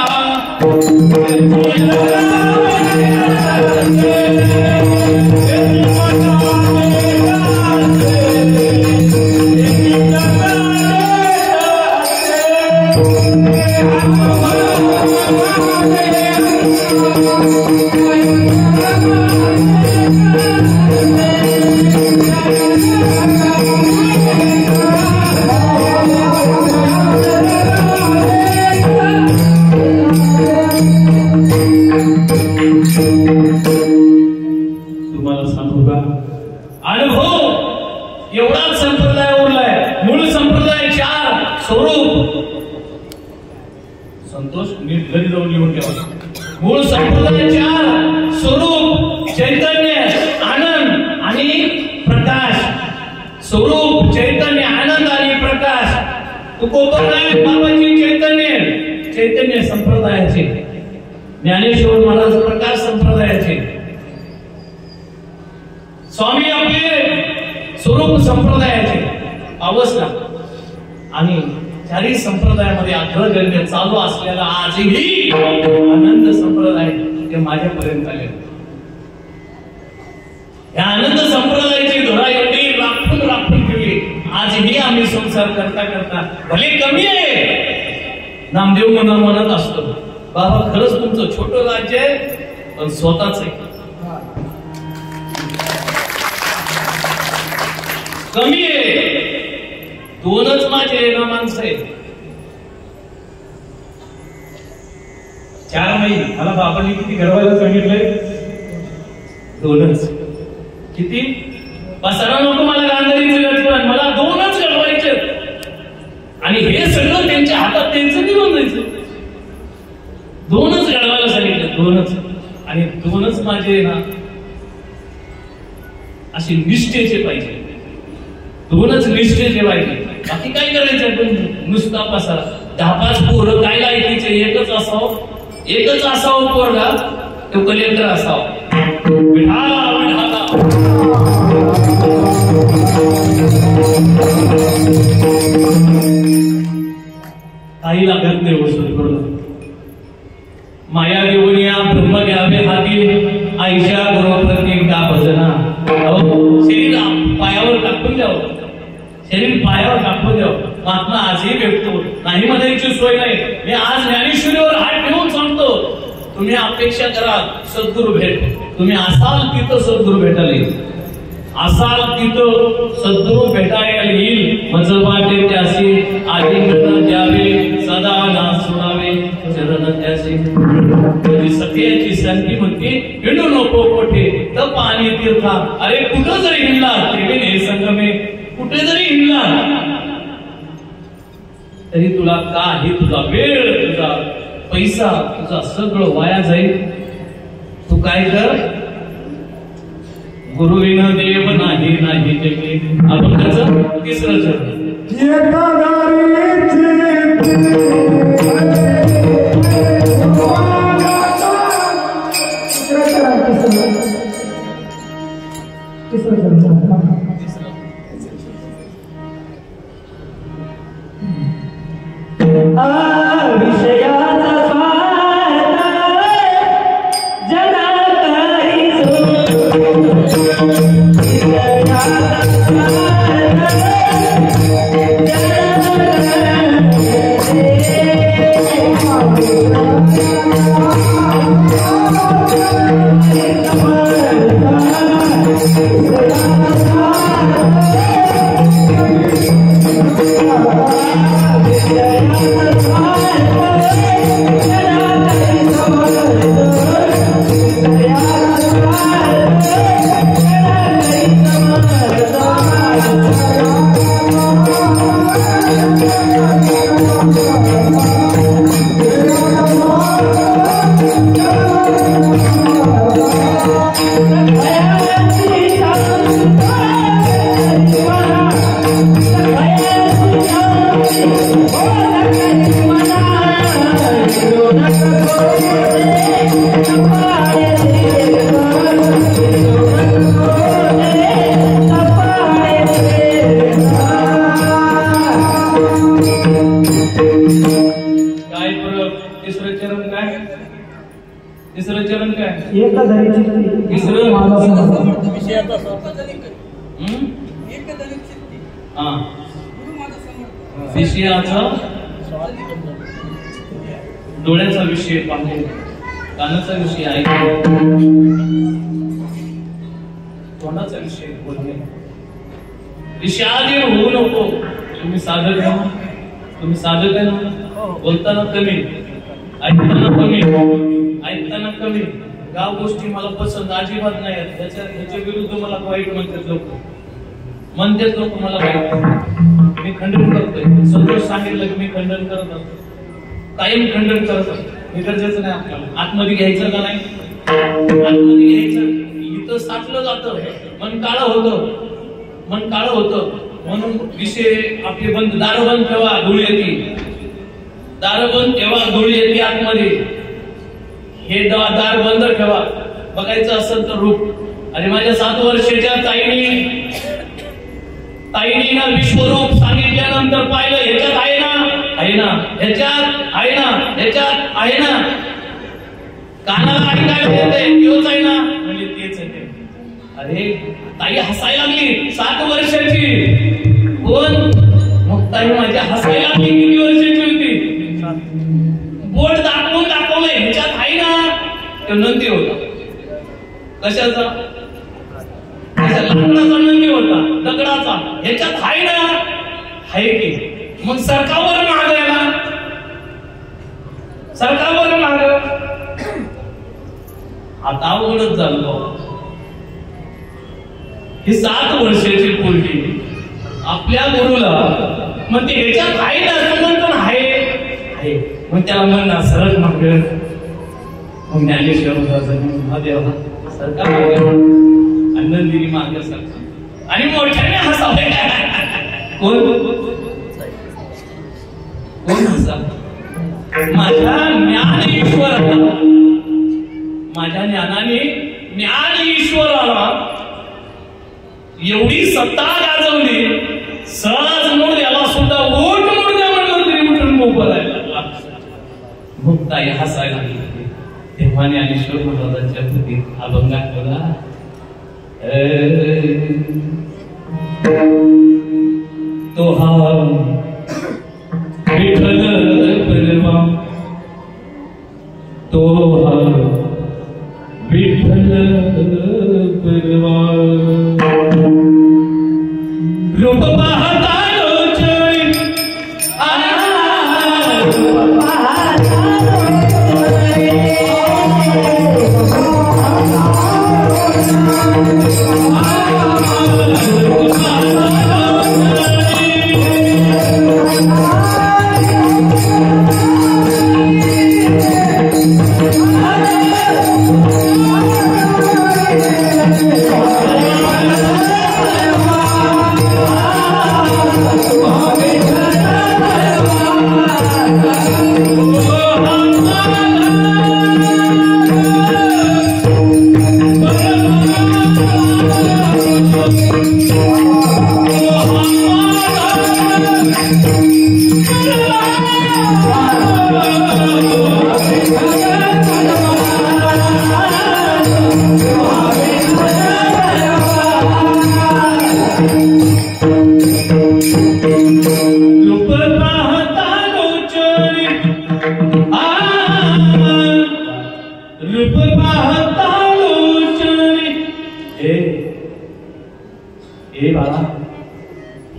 संतोष नीट घरी जाऊन लिहून ठेवा. मूळ संप्रदाय चार स्वरूप चैतन्य आनंद आणि प्रकाश. स्वरूप चैतन्य आनंद आणि प्रकाश. तुकोबाराय बाबाजी चैतन्य चैतन्य संप्रदायाचे. ज्ञानेश्वर महाराज प्रकाश संप्रदायाचे. स्वामी आपले स्वरूप संप्रदायाचे अवस्था. आणि चारी संप्रदायामध्ये अग्रगण्य चालू असलेला आजही आनंद संप्रदाय हे माझ्यापर्यंत आले. या आनंद संप्रदायाची धुरा एवढी राखून ठेवली. आजही आम्ही संसार करता करता भले कमी आहे. नामदेव म्हणत असतो बाबा खरंच तुमचं छोटं राज्य आहे पण स्वतःच आहे. कमी आहे. दोनच माझे ना माणसं आहेत. 4 महिने मला बाबांनी किती घडवायला सांगितलंय? 2च. किती पसारा नको मला गांधारीचं गजबन. मला 2च घडवायचे. आणि हे सगळं त्यांच्या हातात त्यांचं निघून जायचं. 2च घडवायला सांगितलं. 2च. आणि 2च माझे ना असे निष्ठेचे पाहिजे. 2च निष्ठेचे पाहिजे. बाकी काय करायचं पण नुसता पसारा. 10-5 पोरं काय लायकीचे. एकच असावं पोरगा. तो कलेक्टर असावा. काही लागत नाही वसूल करून. माया देवनिया ब्रह्म घ्यावे हाती आईशा गुरुप्रत्येक का भजना. शरीर पायावर टाकून द्यावं. शरीर पायावर टाकून द्यावं. महात्मा आजही भेटतो. नाही म्हणायची सोय नाही. मी आज ज्ञानेश्वरीवर हात ठेवून सांगतो तुम्ही अपेक्षा करा सद्गुरु भेट. तुम्ही असाल तिथं सद्गुरु भेटायला येईल. असाल तिथं सद्गुरु भेटायला येईल. मजल वाटे त्यासी आदिंगण द्यावे सदा ना सोडावे चरण त्यासी. सखियाची संती म्हणते हिंडू नको कोठे तप आणि तीर्था. अरे कुठं जरी हिंडला त्रिवेणी संगमे. कुठे जरी हिंडला तरी तुला काही तुझा वेळ तुझा पैसा तुझा सगळं वाया जाईल. तू काय कर. गुरुविना देव नाही नाही जगे. आपण त्याचं 3रं चरण. जगत डोळ्याचा विषय पाहिजे, कानाचा विषय आहे, तोंडाचा विषय बोलणे. विषयाधीन होऊ नको. तुम्ही साधक आहे, तुम्ही साधक आहे ना. बोलताना कमी, ऐकताना कमी, ऐकताना कमी. गाव गोष्टी मला पसंत अजिबात नाही आहेत. त्याच्या विरुद्ध मला वाईट म्हणतात लोक, मला वाईट. मी खंडन करतोय. संतोष सांगितलं की मी खंडन करत असतो, कायम खंडन करत असतो. हे गरजेचं नाही आपल्याला. आतमध्ये घ्यायचं का नाही, आतमध्ये घ्यायचं. इथं साठलं जातं, मन काळं होतं. म्हणून विषय आपले बंद, दार बंद ठेवा, धूळ येते. दार बंद ठेवा, धूळ येते आतमध्ये. हे दार बंद ठेवा. बघायचं असेल तर रूप. आणि माझ्या 7 वर्षाच्या ताईने ना विश्वरूप सांगितल्यानंतर पाहिलं, ह्याच्यात आहे ना, ह्याच्यात आहे ना. कानाला ऐकायला येते, तेच आहे ना, म्हणजे तेच आहे. अरे ताई हसायला लागली, 7 वर्षाची. कोण? मग ताई माझ्या हसायला लागली. किती वर्षाची होती? बोट दाखवलंय, ह्याच्यात आहे ना. तो नंदी होता. कशाचा? लाकडाचा नंदी होता, दगडाचा. ह्याच्यात आहे ना, आहे की. मग सरकावर माग आता अवघडच झालं. ही 7 वर्षाची पोरगी आपल्या गुरुला म्हणते ह्याच्यात आहे ना, समजून आहे. मग त्याला म्हणणार सरळ माग. मग ज्ञानेश्वर महादेव सरकार नंदिनी मागे सरकार आणि मोठ्याने हसावे. कोण हसा? माझ्या ज्ञानाने ज्ञान ईश्वराला एवढी सत्ता गाजवली. सहज मुर्द्याला सुद्धा ओट मुर्द्या म्हणलं तरी उठून मोबाईल भुकताई हसायला लागली. तेव्हा ज्ञानेश्वर महाराजांच्या कृतीत अभंगात बोला, तो हा विठ्ठल परवा, तो हा विठ्ठल परवा. रूप पाहता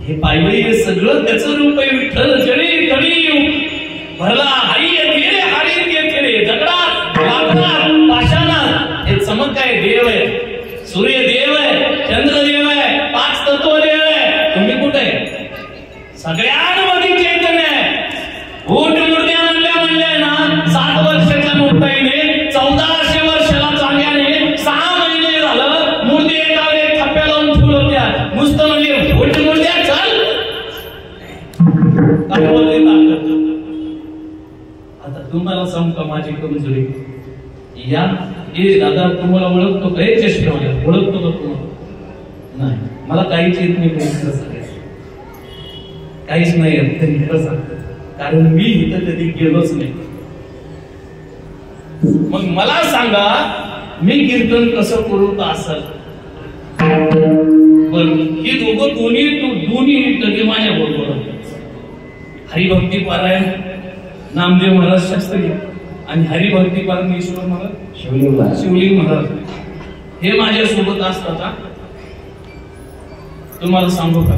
हे पाहिलं, हे सगळं त्याचं रूप आहे. विठ्ठल जळी तळी भरला हरी येथे हरी येथे दगडात लाकडात पाषाणात हे चमक आहे. देव आहे, सूर्य देव आहे, चंद्र देव आहे, 5 तत्व देव आहे. तुम्ही कुठे आहे? सगळ्यांमध्ये चैतन्य आहे. ऊट मूर्त्या म्हणल्या ना 7 वर्षाच्या मोठाईने 1400 वर्षाला चांगल्याने 6 महिने झालं मूर्ती एकावर एक थप्प्या लावून ठेवल्या होत्या. नुसतं म्हणजे ऊट मूर्त्या चल काय बोलते ताकद. आता तुम्हाला सांगू का माझी कमजोरी या हे दादा तुम्हाला ओळखतो का? हे चष्मेवाल्या ओळखतो का तुम्हाला? नाही, मला काहीच येत नाही. काहीच नाही येत तरी खरं सांगतो, कारण मी इथं कधी गेलोच नाही. मग मला सांगा मी कीर्तन कसं करू असल? पण हे दोन्ही कधी माझ्या बरोबर हरिभक्ती पारायण नामदेव महाराज शास्त्री आणि हरिभक्ती पारायण ईश्वर महाराज शिवलिंग महाराज हे माझ्या सोबत असतात. तुम्हाला सांगू का,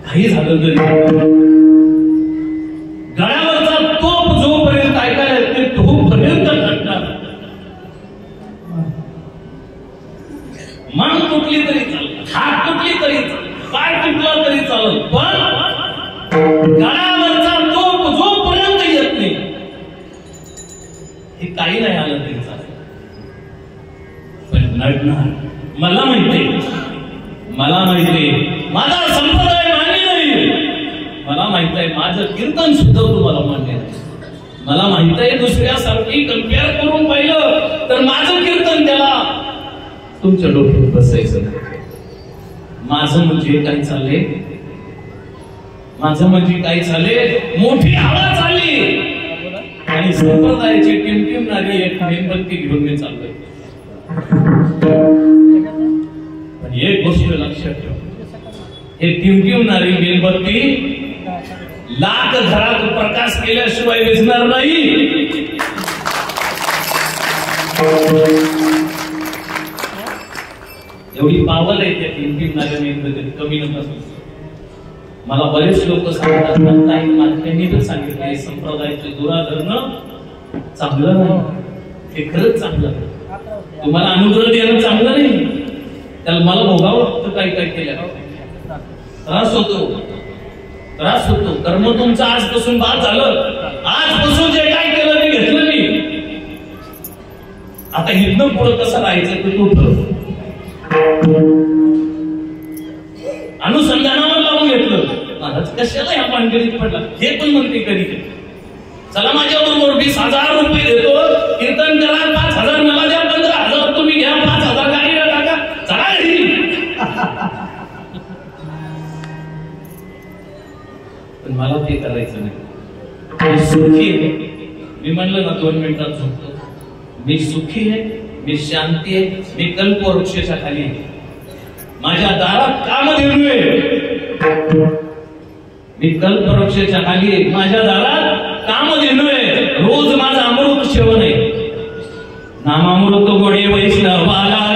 काही झालं तरी गळ्यावरचा तोप जोपर्यंत ऐकायला येते तोपर्यंत घडणार. मान तुटली तरी चालत, हात तुटली तरी चालत, पाय तुटला तरी चालत, पण गळ्यावरचा तोप जोपर्यंत येत नाही हे काही नाही आलं तरी चालत. पण नडणार. मला माहिती माझा संप्रदाय मान्य नाही. मला माहित आहे माझं कीर्तन सुद्धा तुम्हाला मान्य नाही. मला माहित आहे दुसऱ्यासारखी कम्पेअर करून पाहिलं तर माझं कीर्तन त्याला तुमच्या डोक्यात बसायचं नाही. माझं म्हणजे काय चालले, मोठी हवा चालली आणि संप्रदायाची टिमटिमणारी एक मेणबत्ती घेऊन मी चाललोय. पण एक गोष्ट लक्षात ठेवा, हे टिमटिमणारी मेणबत्ती लाख घरात प्रकाश केल्याशिवाय विझणार नाही. एवढी पावल आहे त्या टिमटिमणाऱ्या मेणबत्तीत, कमी नका. मला बरेच लोक सांगतात त्यांनी पण सांगितलं संप्रदायाचे दुराधरणं चांगलं नाही. हे खरंच चांगलं नाही. तुम्हाला अनुग्रह देणं चांगलं नाही, त्याला मला भोगावं लागतं. काय केलं त्रास होतो. कर्म तुमचं आजपासून बाद झालं. आजपासून जे काय केलं ते घेतलं नाही. आता इथनं पुढं कसं राहायचं ते तू ठरव. अनुसंधानावर लावून घेतलं. महाराज कशाला ह्या पानगडीत पडला हे पण म्हणते कधी. चला माझ्या बरोबर 20,000 रुपये देतो, कीर्तन करा, 5,000 मला द्या, 15,000 तुम्ही घ्या, 5,000 गाडीला टाका, चला घरी. पण मला ते करायचं नाही. सुखी आहे मी म्हणलं ना 2 मिनिटात झोपतो. मी सुखी आहे, मी शांती आहे, मी कल्पवृक्षाच्या खाली आहे. माझ्या दारात कामधेनू आहे. मी कल्पवृक्षाच्या खाली आहे, माझ्या दारात कामधेनू आहे. रोज माझा अमृत सेवन आहे. नामामृत गोडे वैष्णवाला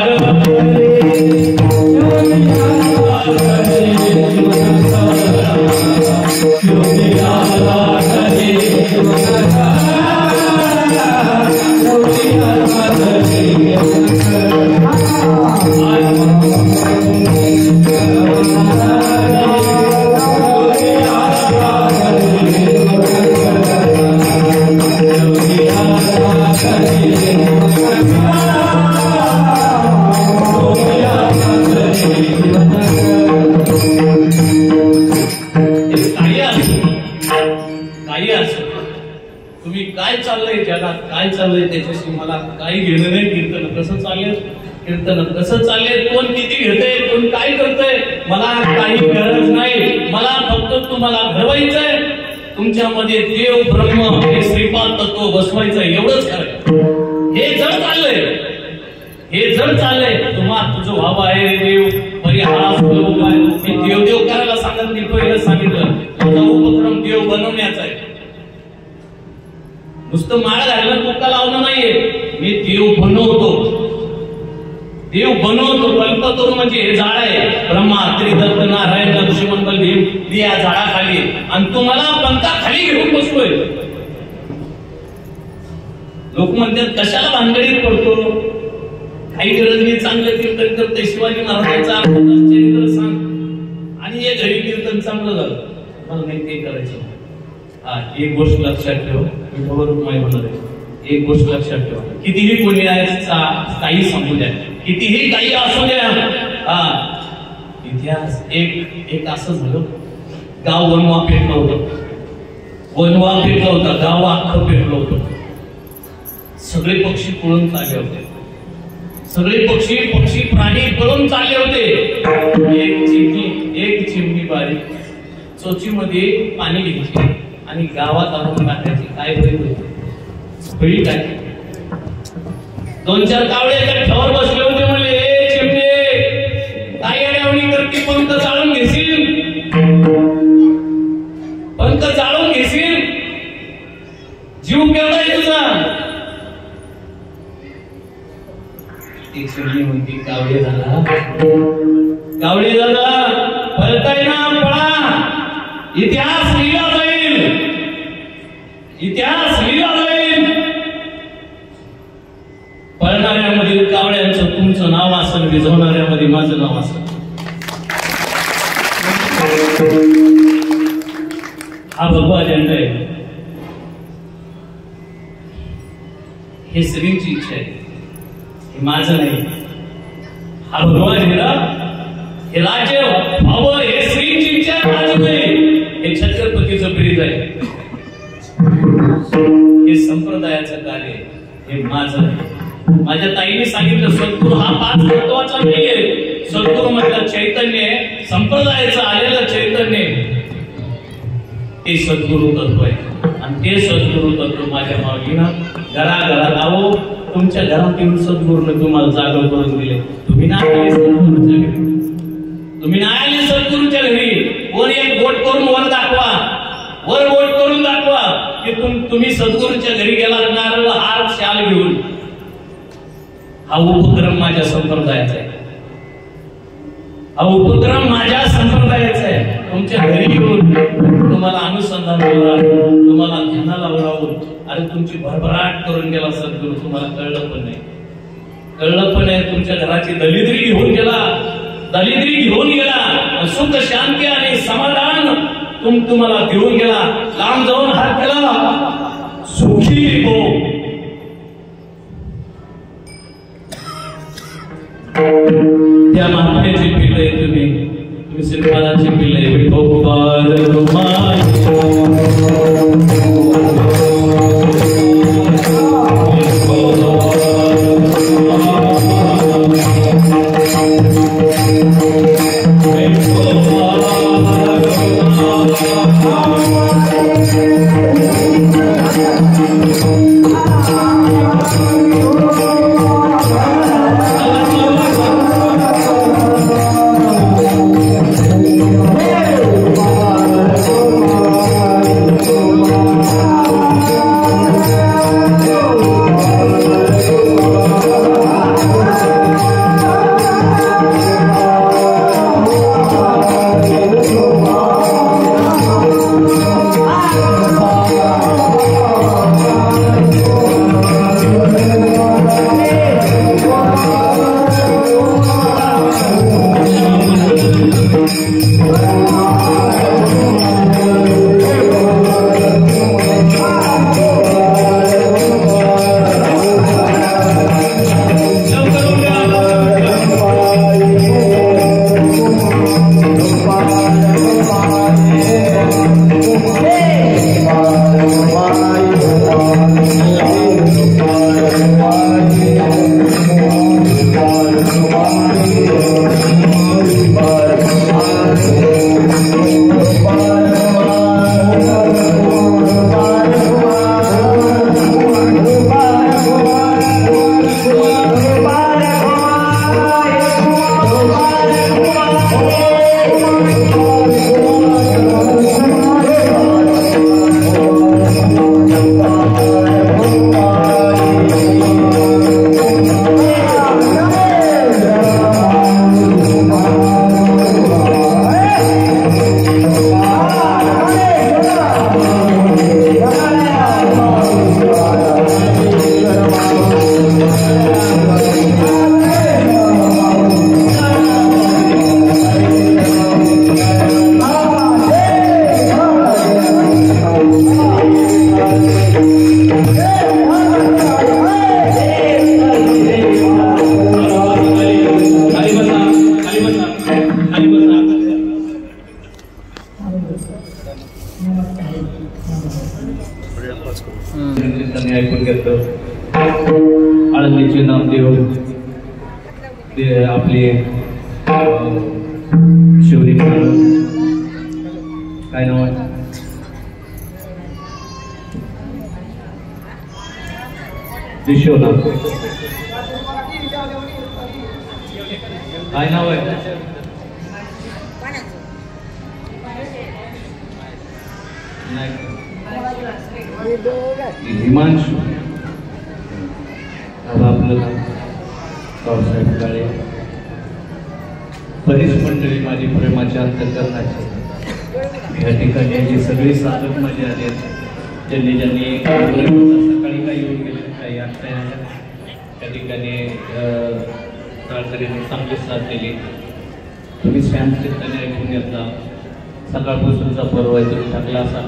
काय चाललंय त्याच्याशी मला काही घेणं नाही. कीर्तन कसं चाललंय, कोण किती घेतंय, कोण काय करतंय, मला काही गरज नाही. मला फक्त तुम्हाला घडवायचंय. तुमच्यामध्ये देव ब्रह्म हे श्रीपाद तत्व बसवायचंय, एवढंच खरं. हे जर चाललंय तुम्हाला तुझं भाव आहे रे देव परिहास मी देव करायला सांगत नाही. पहिलं सांगितलं तुझा उपक्रम देव बनवण्याचा आहे. नुसतं माळ घालणं तुका लावणं नाहीये. मी देव बनवतो. देव बनवतो, कल्पतो म्हणजे हे झाड आहे. ब्रह्मा त्रिदत्त नारायण लक्ष्मण बलदेव या झाडाखाली, आणि तुम्हाला पंथा खाली घेऊन बसतोय. लोक म्हणतात कशाला भानगडीत पडतो, काही गरज नाही, चांगलं कीर्तन करते, शिवाजी महाराजांचा चरित्र सांग आणि हे घरी कीर्तन चांगलं झालं, मला नाही ते करायचं. हा एक गोष्ट लक्षात ठेव, विठोबा माय होणार आहे. एक गोष्ट लक्षात ठेवा, कितीही कोणी काही सांगू द्या, कितीही काही असू द्या, इतिहास एक असं झालं, गाव वनवा पेटलं होतं, वनवा पेटलं होता, गाव अख्खं पेटलं होतं. सगळे पक्षी पळून चालले होते, सगळे पक्षी प्राणी पळून चालले होते. एक चिमणी बारीक चोचीमध्ये पाणी घ्यायची आणि गावात आणून टाकायची. काय होईल होईल काय? 2-4 कावळे कट्ट्यावर बसले होते, म्हणले चिमणे काय अडवणी करते, पंख जाळून घेशील, पंख जाळून घेशील, जीव केवढा आहे तुझा? एक चिमणी म्हणते कावळे झाला, कावळे झाला, पळताय ना पळा, इतिहास लिहिला जाईल, इतिहास लिहिला जाईल. पळणाऱ्यामध्ये कावळ्यांचं तुमचं नाव असेल, विझवणाऱ्यामध्ये माझं नाव असेल. हा भगवा अजेंडा आहे, हे श्रींची इच्छा आहे, हे माझं नाही. हा भगवा अजेंडा, हे राज्य व्हावं, हे श्रींची इच्छा आहे, माझं नाही. हे छत्रपतीचं ब्रीज आहे, हे संप्रदायाचं कार्य, हे माझं नाही. माझ्या ताईने सांगितलं सद्गुरू हा 5 महत्वाचा नाहीये. सद्गुरू म्हटलं चैतन्य, संप्रदायाचं आलेलं चैतन्य, ते सद्गुरू तत्व आहे. आणि ते सद्गुरू तत्व माझ्या माऊलीनं घराघरात आहो, तुमच्या घरात येऊन सद्गुरूने तुम्हाला जागा करून दिले. तुम्ही नाही आले सद्गुरूच्या घरी, तुम्ही नाही आले सद्गुरूच्या घरी. वर एक बोट करून वर दाखवा, वर बोट करून दाखवा की तुम्ही सद्गुरूच्या घरी गेला, नारळ हार शाल घेऊन. हा उपक्रम माझ्या संप्रदायाचा आहे, हा उपक्रम माझ्या संप्रदायाचा आहे. तुमच्या घरी येऊन तुम्हाला अनुसंधान लावून, तुम्हाला ध्यानाला लावून, अरे तुमची भरभराट करून गेला सद्गुरू, तुम्हाला कळलं पण नाही, कळलं पण नाही. तुमच्या घराची दलिद्री घेऊन गेला, दलिद्री घेऊन गेला, सुख शांती आणि समाधान तुम्हाला देऊन गेला. लांब जाऊन हात केला, सुखी हो. त्या महात्म्याची पिल्ल आहे तुम्ही श्रीपादाची पिल्ल आहे. विठोबार ते आपले शिवरी काय नाव आहे विश्वनाथ काय नाव आहे हिमांशु आपल्याला पावसाळ्यात काळे बरीच मंडळी माझी प्रेमाची अंतकरणाची या ठिकाणी जी सगळी साधक माझे आले ज्यांनी सकाळी काही येऊन गेले काही आता त्या ठिकाणी तळकरीने चांगली साथ दिली तुम्ही शांतचित्ताने ऐकून घेतला सकाळपासूनचा पर्व आहे तुम्ही टाकला असा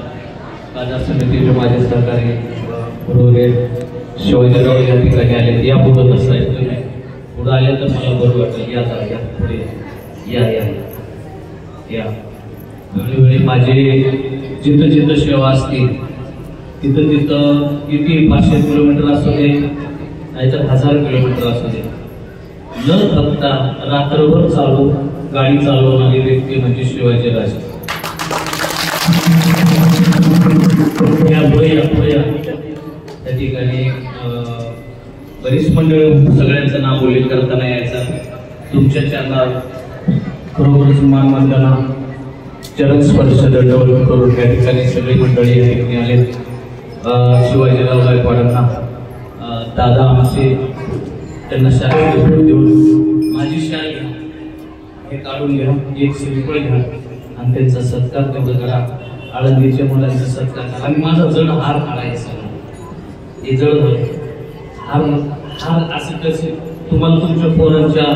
बाजार समितीचे माझे सहकारी बरोबर शिवाजीराव या ठिकाणी आले या पुढं कसं आहे तुम्ही पुढं आले तर मला बरं वाटेल या पुढे या वेळोवेळी माझे जिथं जिथं सेवा असतील तिथं किती 500 किलोमीटर असू दे नाहीतर 1000 किलोमीटर असू दे न थकता रात्रभर गाडी चालवणारी व्यक्ती म्हणजे शिवाजीराजे पुढे त्या ठिकाणी बरीच मंडळी सगळ्यांचं नाव उल्लेख करताना यायचा तुमच्या चरणात खरोखरच मान वंदना चरण स्पर्श दंडवत करून या ठिकाणी सगळी मंडळी या ठिकाणी आले शिवाजीराव गायकवाडांना दादा आमचे त्यांना शाळेत देऊन माझी शाल घ्या हे काढून घ्या एक श्रीफळ घ्या आणि त्यांचा सत्कार तेवढं करा आळंदीच्या मुलांचा सत्कार करा आणि माझा जड हार काढायचा हे जड हार असं कसे तुम्हाला तुमच्या पोरांना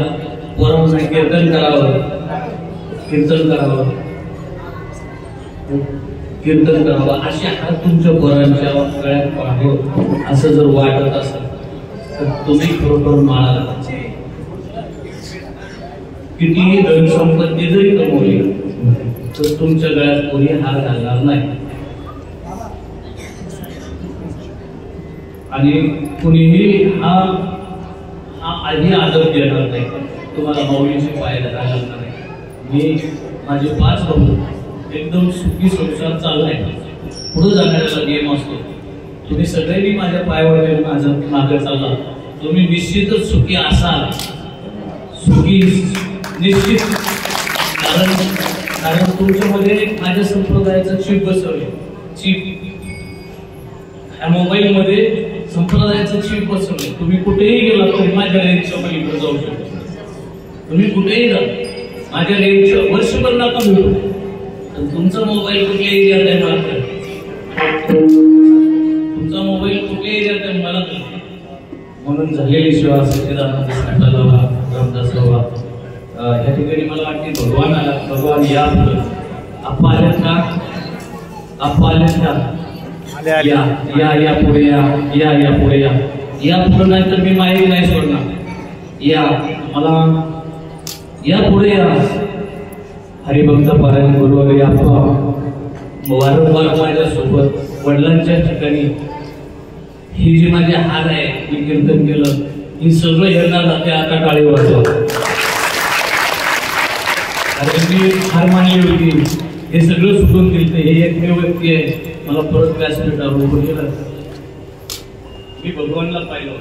कीर्तन करावं असे हार तुमच्या पोरांच्या गळ्यात पाहावं असं जर वाटत असेल तर तुम्ही खरोखर माळा कितीही धन संपत्ती जरी कमवली तर तुमच्या गळ्यात कोणी हार घालणार नाही आणि कुणीही हा आदर देणार नाही तुम्हाला माऊलीची पायाला घालणार नाही मी माझे 5 भाऊ एकदम सुखी संसार चाललाय पुढे जाणाऱ्याला नियम असतो तुम्ही सगळ्यांनी माझ्या पायावर माझं मागे चालला तुम्ही निश्चितच सुखी असाल सुखी निश्चित कारण तुमच्यामध्ये माझ्या संप्रदायाचं चिप बसवले चिप या मोबाईल मध्ये संप्रदायाचं चिप बसवले तुम्ही कुठेही गेला तरी माझ्या रेंजच्या पलीकडे जाऊ शकता तुम्ही कुठेही जा माझ्या रेंजच्या वर्षभर नका भेटू तुमचा मोबाईल कुठल्या एरियात आहे मला तुमचा मोबाईल कुठल्या एरियात आहे मला म्हणून झालेली सेवा सच्चिदानंद साठवला रामदास बाबा या ठिकाणी मला वाटते भगवान या आप्पा आल्यात का या पुढे या पुढे नाही तर मी माहिती नाही सोडणार या मला या पुढे या हरिभक्त पारायण गुरुवारी आप्पा वारंवार माझ्यासोबत वडिलांच्या ठिकाणी ही जी माझी हार आहे मी कीर्तन केलं ही सगळं येणार जाते आता टाळी वाजवा कारण मी हार मानली होती हे सगळं सुटून दिलं हे एकमेव व्यक्ती आहे मला परत व्यासपीठावर उभं केलं मी भगवानला पाहिलं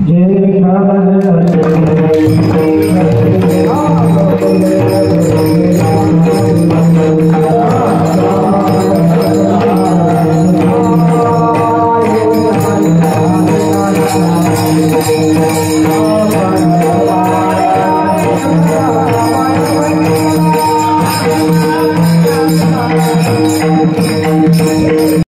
जय